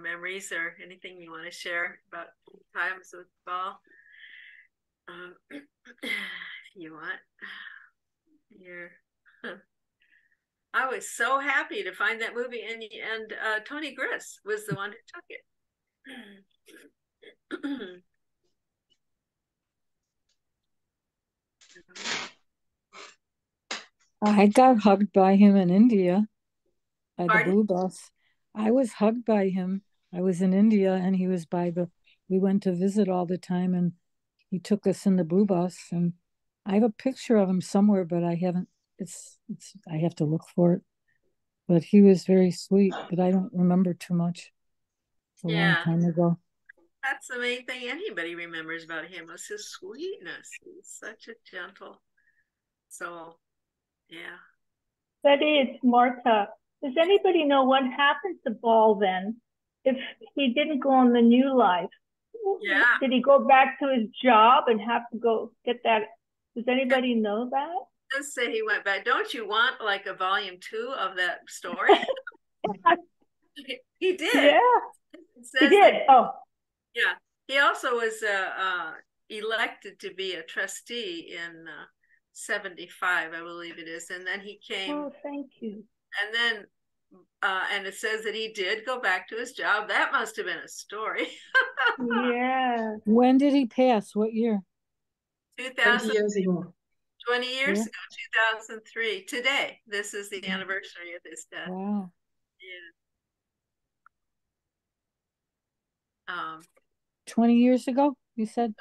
memories or anything you want to share about times with Bal. If you want. I was so happy to find that movie, and Tony Griss was the one who took it. I got hugged by him in India by Pardon? the blue bus. I was hugged by him. I was in India and he was we went to visit all the time and he took us in the blue bus, and I have a picture of him somewhere, but I haven't, I have to look for it. But he was very sweet, but I don't remember too much. It's a long time ago. That's the main thing anybody remembers about him was his sweetness. He's such a gentle soul. Yeah. Betty, it's Marta. Does anybody know what happened to Bal then? If he didn't go on the new life, did he go back to his job and have to go get that? Does anybody know that? Let's say he went back. Don't you want like a volume 2 of that story? He did. Yeah, he did. Yeah. He also was elected to be a trustee in 75, I believe it is. And then he came. Oh, thank you. And then, and it says that he did go back to his job. That must have been a story. Yeah. When did he pass? What year? 2000 years ago. 20 years ago, 2003. Today, this is the anniversary of his death. Wow. Yeah. 20 years ago, you said?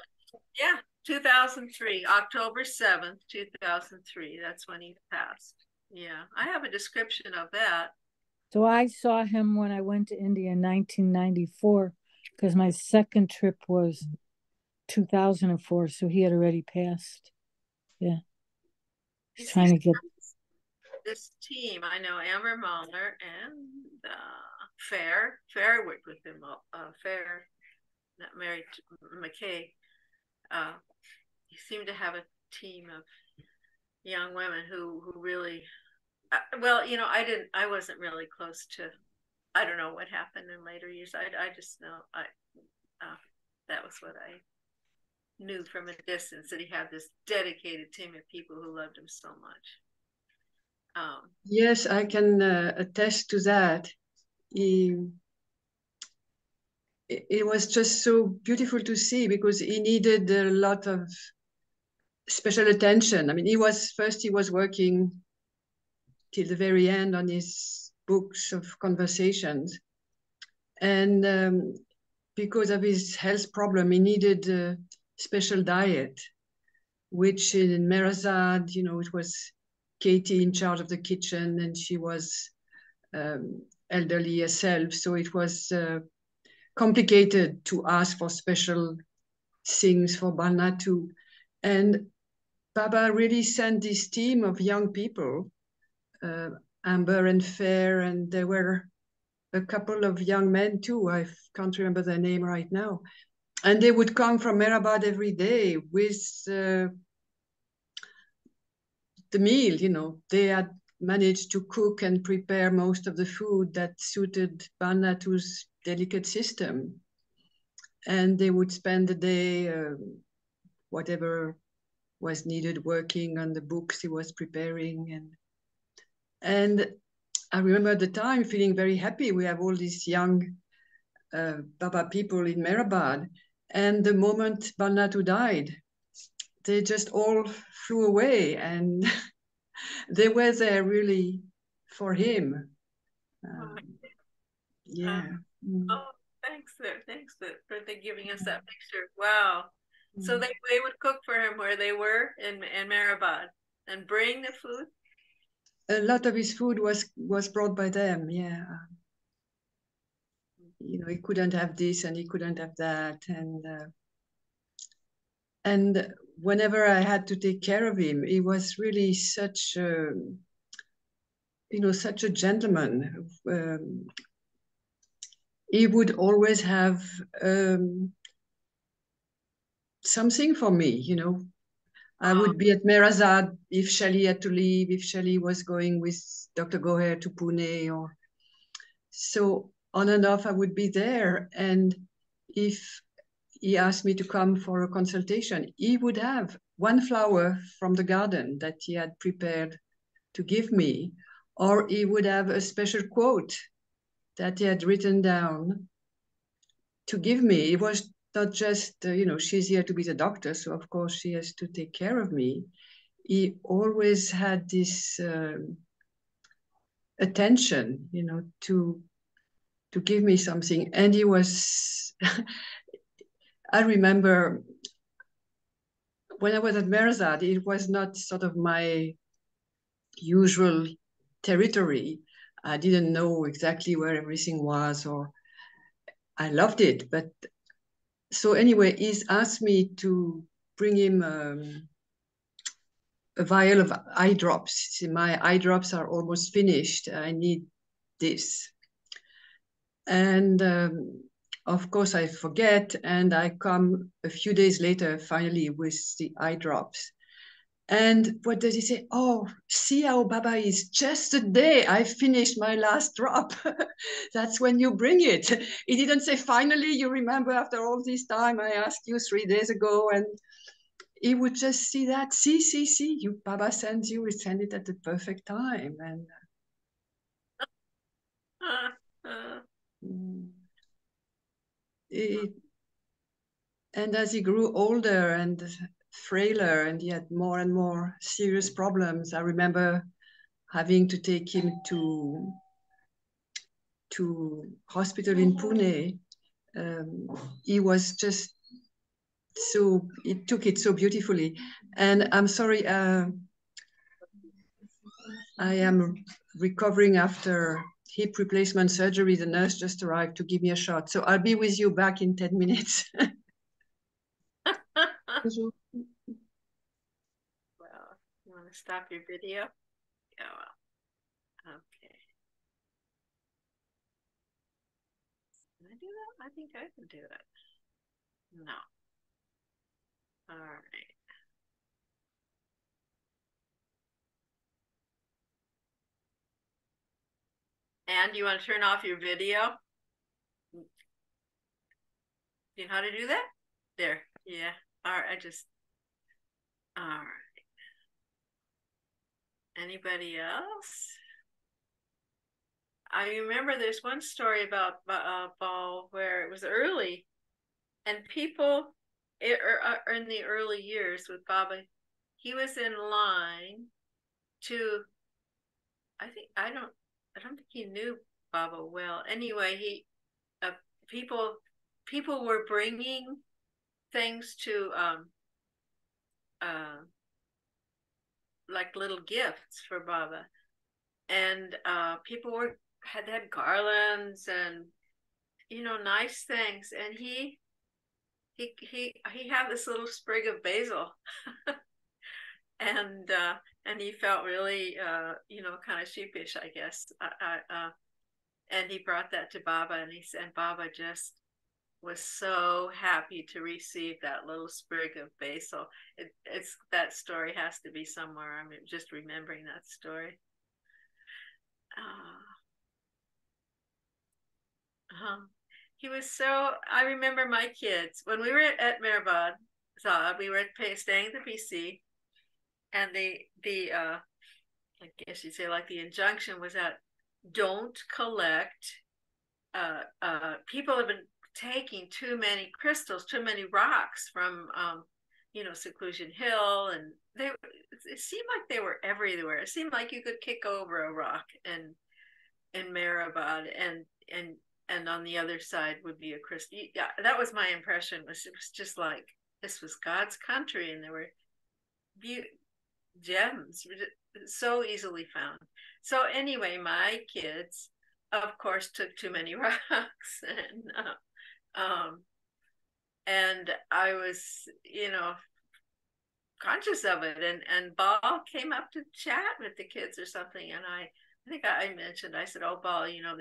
Yeah, 2003, October 7th, 2003. That's when he passed. Yeah, I have a description of that. So I saw him when I went to India in 1994, because my second trip was 2004, so he had already passed. Yeah. He's trying to get this team. I know Amber Mahler and Fair. Fair worked with him. Fair, not married to McKay. He seemed to have a team of young women who really, I wasn't really close to, I don't know what happened in later years. I just know that was what I knew from a distance, that he had this dedicated team of people who loved him so much. Yes, I can attest to that. It was just so beautiful to see, because he needed a lot of special attention. I mean, he was working till the very end on his books of conversations. And because of his health problem, he needed a special diet, which in Meherazad, it was Katie in charge of the kitchen, and she was elderly herself. So it was complicated to ask for special things for Bal Natu. And Baba really sent this team of young people, Amber and Fair, and there were a couple of young men too. I can't remember their name right now. And they would come from Meherabad every day with the meal. They had managed to cook and prepare most of the food that suited Bal Natu's delicate system. And they would spend the day, whatever was needed working on the books he was preparing. And I remember at the time feeling very happy. We have all these young Baba people in Meherabad. And the moment Bal Natu died, they just all flew away, and they were there really for him. Yeah. Oh, thanks for giving us that picture. Wow. So they would cook for him where they were in Meherabad and bring the food? A lot of his food was brought by them, yeah. You know, he couldn't have this and he couldn't have that. And whenever I had to take care of him, he was really such a, you know, such a gentleman. He would always have something for me, you know. I would be at Meherazad if Shelley had to leave, if Shelley was going with Dr. Goher to Pune, or so on and off, I would be there. And if he asked me to come for a consultation, he would have one flower from the garden that he had prepared to give me, or he would have a special quote that he had written down to give me. It was not just, you know, she's here to be the doctor, so of course she has to take care of me. He always had this attention, you know, to give me something. And he was, I remember when I was at Meherazad, it was not sort of my usual territory. I didn't know exactly where everything was, or I loved it. But so anyway, he's asked me to bring him a vial of eye drops. See, my eye drops are almost finished. I need this. And of course I forget, and I come a few days later finally with the eye drops. And what does he say? Oh, see how Baba is. Just today I finished my last drop. That's when you bring it. He didn't say, finally, you remember after all this time I asked you 3 days ago. And he would just see that, see, you, Baba sends you, we send it at the perfect time. And and as he grew older and frailer, and he had more and more serious problems, I remember having to take him to hospital in Pune. He was just so, he took it so beautifully. And I'm sorry, I am recovering after hip replacement surgery. The nurse just arrived to give me a shot. So I'll be with you back in 10 minutes. Well, you want to stop your video? Yeah, well, okay. Can I do that? I think I can do it. No. All right. And you want to turn off your video? You know how to do that? There. Yeah. All right. All right. Anybody else? I remember there's one story about Bal where it was early, and people in the early years with Baba, he was in line to, I don't think he knew Baba well. Anyway, people were bringing things to like little gifts for Baba, and people had garlands and nice things, and he had this little sprig of basil, and he felt really kind of sheepish, I guess. And he brought that to Baba, and Baba just was so happy to receive that little sprig of basil. It's that story has to be somewhere. I'm just remembering that story. He was so. I remember my kids when we were at Meherabad. We were staying at the BC, I guess you'd say, like, the injunction was that don't collect. People have been taking too many crystals, too many rocks from Seclusion Hill, and it seemed like they were everywhere. It seemed like you could kick over a rock in Meherabad, and on the other side would be a crystal. Yeah, that was my impression. It was just like this was God's country, and there were gems so easily found. So anyway, my kids, of course, took too many rocks, and I was, conscious of it. And Bal came up to chat with the kids or something, and I think I mentioned, I said, "Oh, Bal, I know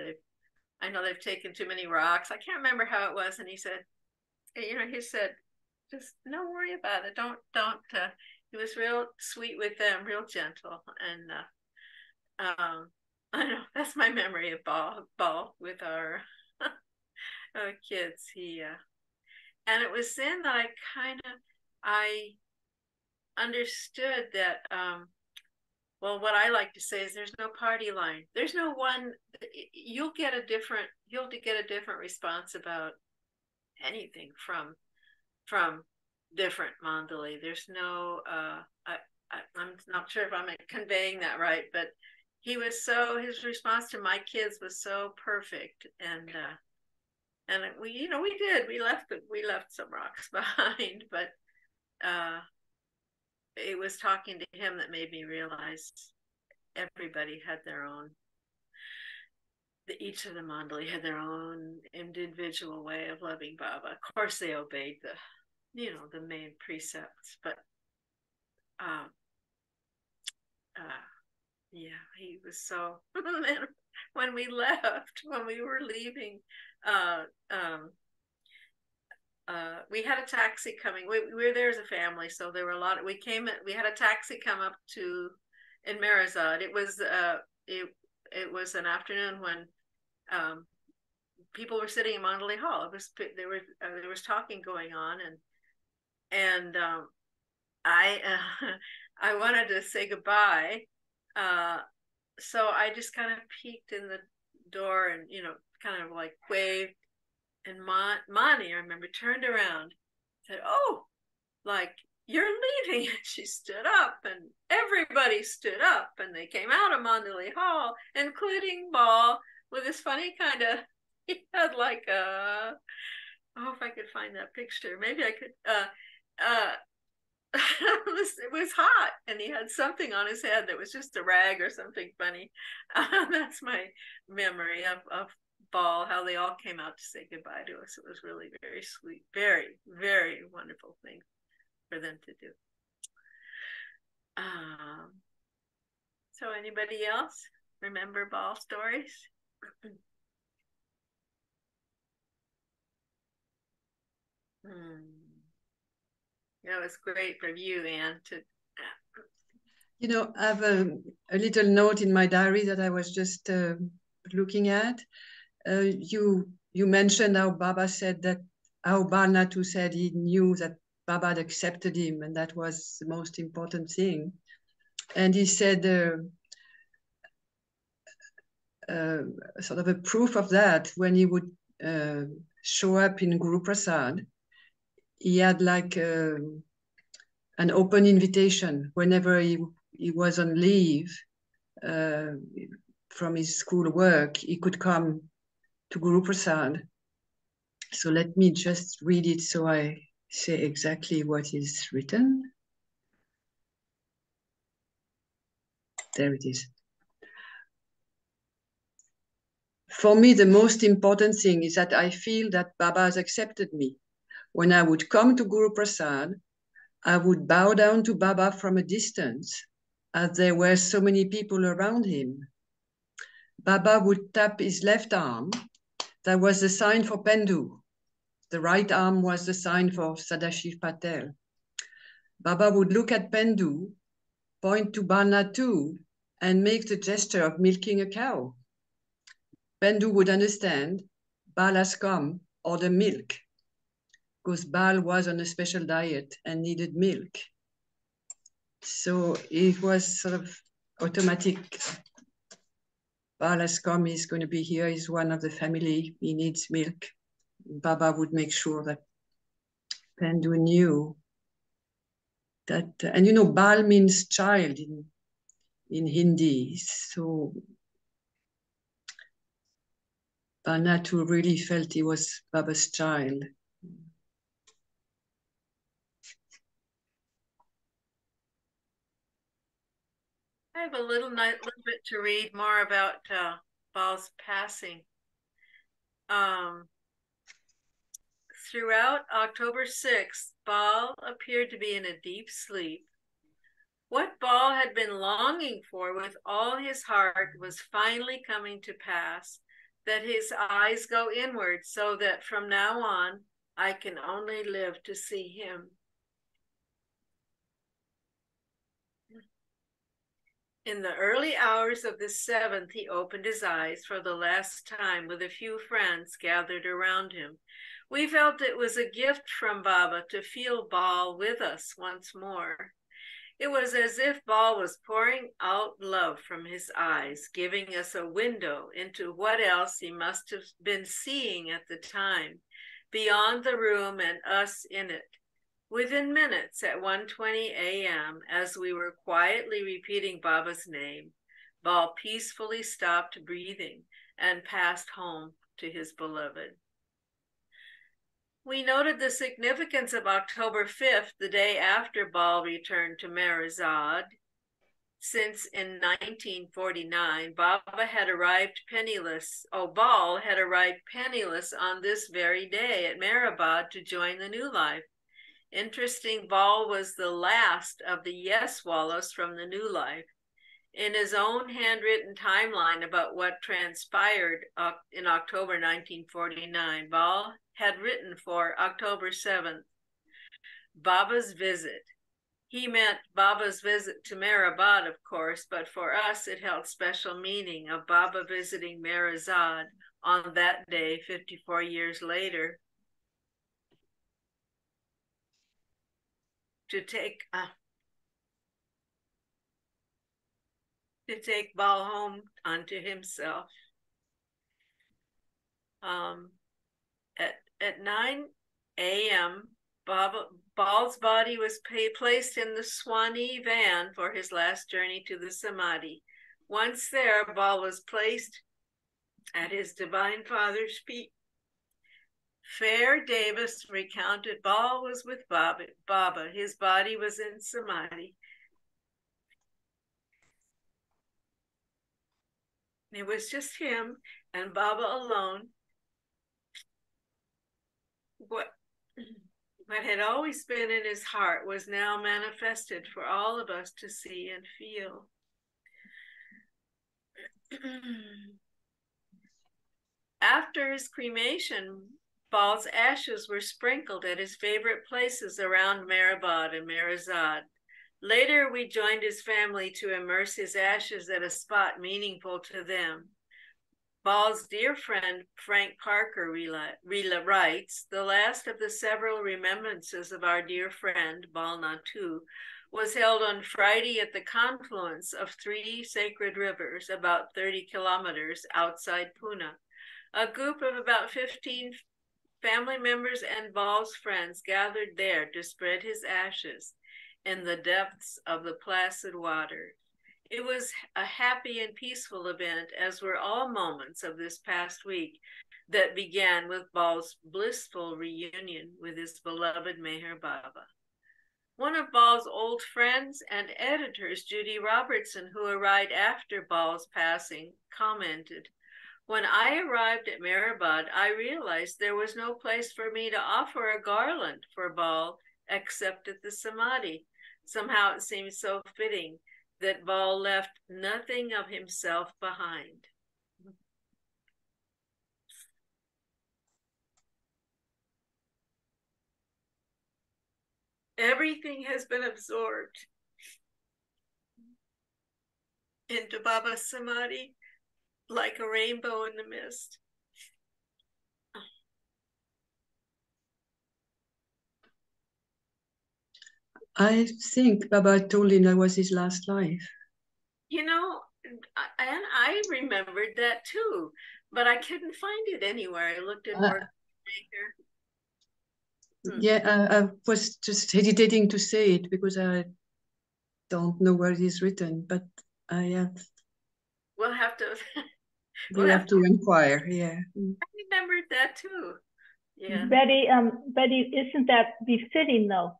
they've taken too many rocks." I can't remember how it was, and he said, "Just don't worry about it. Don't." He was real sweet with them, real gentle, and I know that's my memory of Bal with our kids. And it was then that I understood that. Well, what I like to say is there's no party line. There's no one. You'll get a different response about anything from different mandali. There's no. I'm not sure if I'm conveying that right, but his response to my kids was so perfect, and we left some rocks behind, but it was talking to him that made me realize everybody had their own. Each of the mandali had their own individual way of loving Baba. Of course, they obeyed the main precepts, but he was so. when we were leaving, we had a taxi coming. We were there as a family, so there were a lot. We had a taxi come up in Meherazad. It was an afternoon when people were sitting in Mandalay Hall. There was talking going on, and I wanted to say goodbye, so I just kind of peeked in the door and kind of like waved. And Mani, I remember, turned around, said, "Oh, like, you're leaving." And she stood up, and everybody stood up, and they came out of Mandalay Hall, including Bal, with this funny kind of, he had like if I could find that picture, maybe I could, it was hot, and he had something on his head that was just a rag or something funny. That's my memory of Bal, how they all came out to say goodbye to us. It was really very sweet, very, very wonderful thing for them to do. So anybody else remember Bal stories? That was great for you, Anne. I have a little note in my diary that I was just looking at. You mentioned how Baba said that, how Bal Natu said he knew that Baba had accepted him, and that was the most important thing. And he said sort of a proof of that, when he would show up in Guru Prasad, he had like an open invitation whenever he was on leave from his school work. He could come to Guru Prasad. So let me just read it so I say exactly what is written. There it is. For me, the most important thing is that I feel that Baba has accepted me. When I would come to Guru Prasad, I would bow down to Baba from a distance, as there were so many people around him. Baba would tap his left arm. That was the sign for Pendu. The right arm was the sign for Sadashiv Patel. Baba would look at Pendu, point to Bal Natu, and make the gesture of milking a cow. Pendu would understand, Bal has come, order milk, because Bal was on a special diet and needed milk. So it was sort of automatic. Bal has come, he's going to be here, he's one of the family, he needs milk. Baba would make sure that Pendu knew that, and you know, Bal means child in Hindi. So Bal Natu really felt he was Baba's child. I have a little bit to read more about Bal's passing. Throughout October 6th, Bal appeared to be in a deep sleep. What Bal had been longing for with all his heart was finally coming to pass, that his eyes go inward, so that from now on I can only live to see him. In the early hours of the 7th, he opened his eyes for the last time with a few friends gathered around him. We felt it was a gift from Baba to feel Bal with us once more. It was as if Bal was pouring out love from his eyes, giving us a window into what else he must have been seeing at the time, beyond the room and us in it. Within minutes, at 1:20 a.m., as we were quietly repeating Baba's name, Bal peacefully stopped breathing and passed home to his beloved. We noted the significance of October 5th, the day after Bal returned to Meherazad, since in 1949, Baba had arrived penniless. Bal had arrived penniless on this very day at Meherabad to join the new life. Interesting, Bal was the last of the Yeswallas from the new life. In his own handwritten timeline about what transpired in October 1949, Bal had written for October 7th, Baba's visit. He meant Baba's visit to Meherabad, of course, but for us it held special meaning of Baba visiting Meherazad on that day 54 years later. To take Bal home unto himself. At 9 a.m., Bal's body was placed in the Swanee van for his last journey to the Samadhi. Once there, Bal was placed at his Divine Father's feet. Fair Davis recounted Bal was with Baba. His body was in Samadhi. It was just him and Baba alone. What had always been in his heart was now manifested for all of us to see and feel. After his cremation, Bal's ashes were sprinkled at his favorite places around Meherabad and Meherazad. Later, we joined his family to immerse his ashes at a spot meaningful to them. Bal's dear friend, Frank Parker, writes, the last of the several remembrances of our dear friend, Bal Natu, was held on Friday at the confluence of 3 sacred rivers, about 30 kilometers outside Pune. A group of about 15 family members and Bal's friends gathered there to spread his ashes in the depths of the placid waters. It was a happy and peaceful event, as were all moments of this past week that began with Bal's blissful reunion with his beloved Meher Baba. One of Bal's old friends and editors, Judy Robertson, who arrived after Bal's passing, commented, when I arrived at Meherabad, I realized there was no place for me to offer a garland for Bal except at the Samadhi. Somehow it seemed so fitting that Bal left nothing of himself behind. Everything has been absorbed into Baba's Samadhi like a rainbow in the mist. I think Baba told him that was his last life. You know, and I remembered that too, but I couldn't find it anywhere. I looked in Work Maker. Yeah, I was just hesitating to say it because I don't know where it is written, but I have. We'll have to. We'll have to inquire. Yeah, I remembered that too. Yeah. Betty, isn't that befitting though?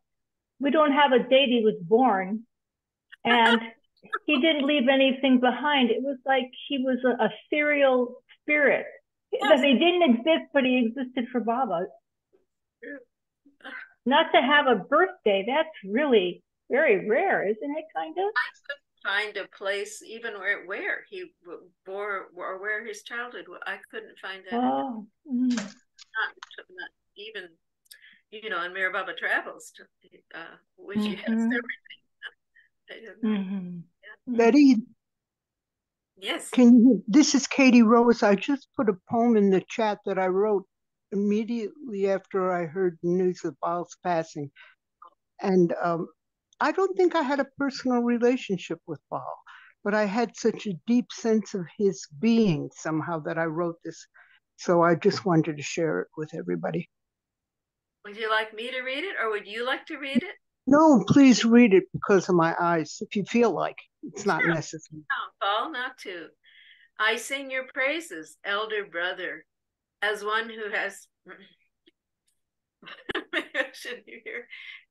We don't have a date he was born, and he didn't leave anything behind. It was like he was a ethereal spirit. Yes. That he didn't exist, but he existed for Baba. Not to have a birthday, that's really very rare, isn't it, kind of? I couldn't find a place even where he bore or where his childhood was. I couldn't find that. Oh. Not even, you know, in Meherabad Travels, which has everything. Yeah. Betty? Yes. This is Katie Rose. I just put a poem in the chat that I wrote immediately after I heard the news of Bal's passing. And I don't think I had a personal relationship with Bal, but I had such a deep sense of his being somehow that I wrote this. So I just wanted to share it with everybody. Would you like me to read it, or would you like to read it? No, please read it because of my eyes, if you feel like. It's not necessary. No, Bal Natu. I sing your praises, elder brother, as one who has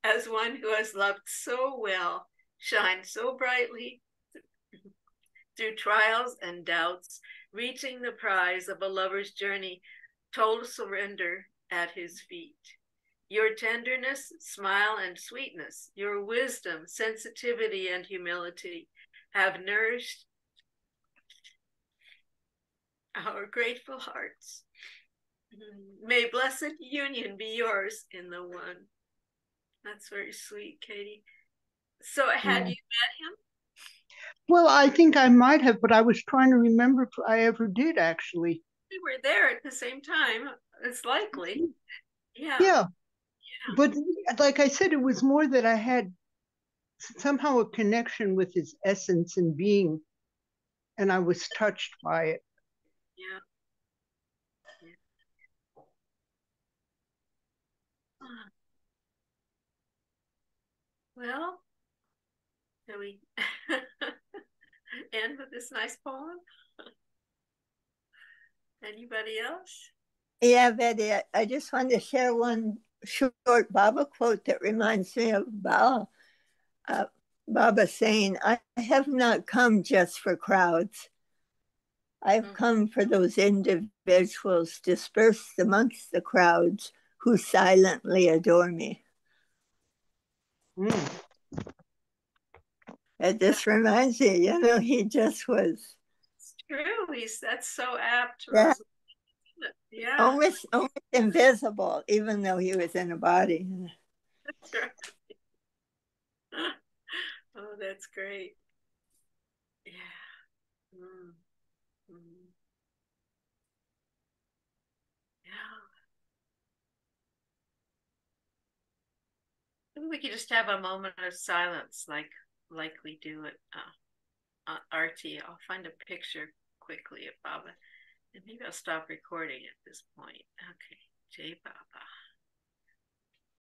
as one who has loved so well, shined so brightly through trials and doubts, reaching the prize of a lover's journey, total surrender at his feet. Your tenderness, smile, and sweetness, your wisdom, sensitivity, and humility have nourished our grateful hearts. May blessed union be yours in the one. That's very sweet, Katie. So had you met him? Well, I think I might have, but I was trying to remember if I ever did, actually. We were there at the same time. It's likely. Yeah. But like I said, it was more that I had somehow a connection with his essence and being, and I was touched by it. Yeah. Well, shall we end with this nice poem? Anybody else? Yeah, Betty, I just wanted to share one short Baba quote that reminds me of Baba saying, I have not come just for crowds. I've come for those individuals dispersed amongst the crowds who silently adore me. It just reminds me, you know, he just was. It's true. That's so apt. Yeah. Yeah. Almost invisible, even though he was in a body. That's right. Oh, that's great. Yeah. Yeah. We could just have a moment of silence, like we do at RT. I'll find a picture quickly of Baba, and maybe I'll stop recording at this point. Okay, Jai Baba.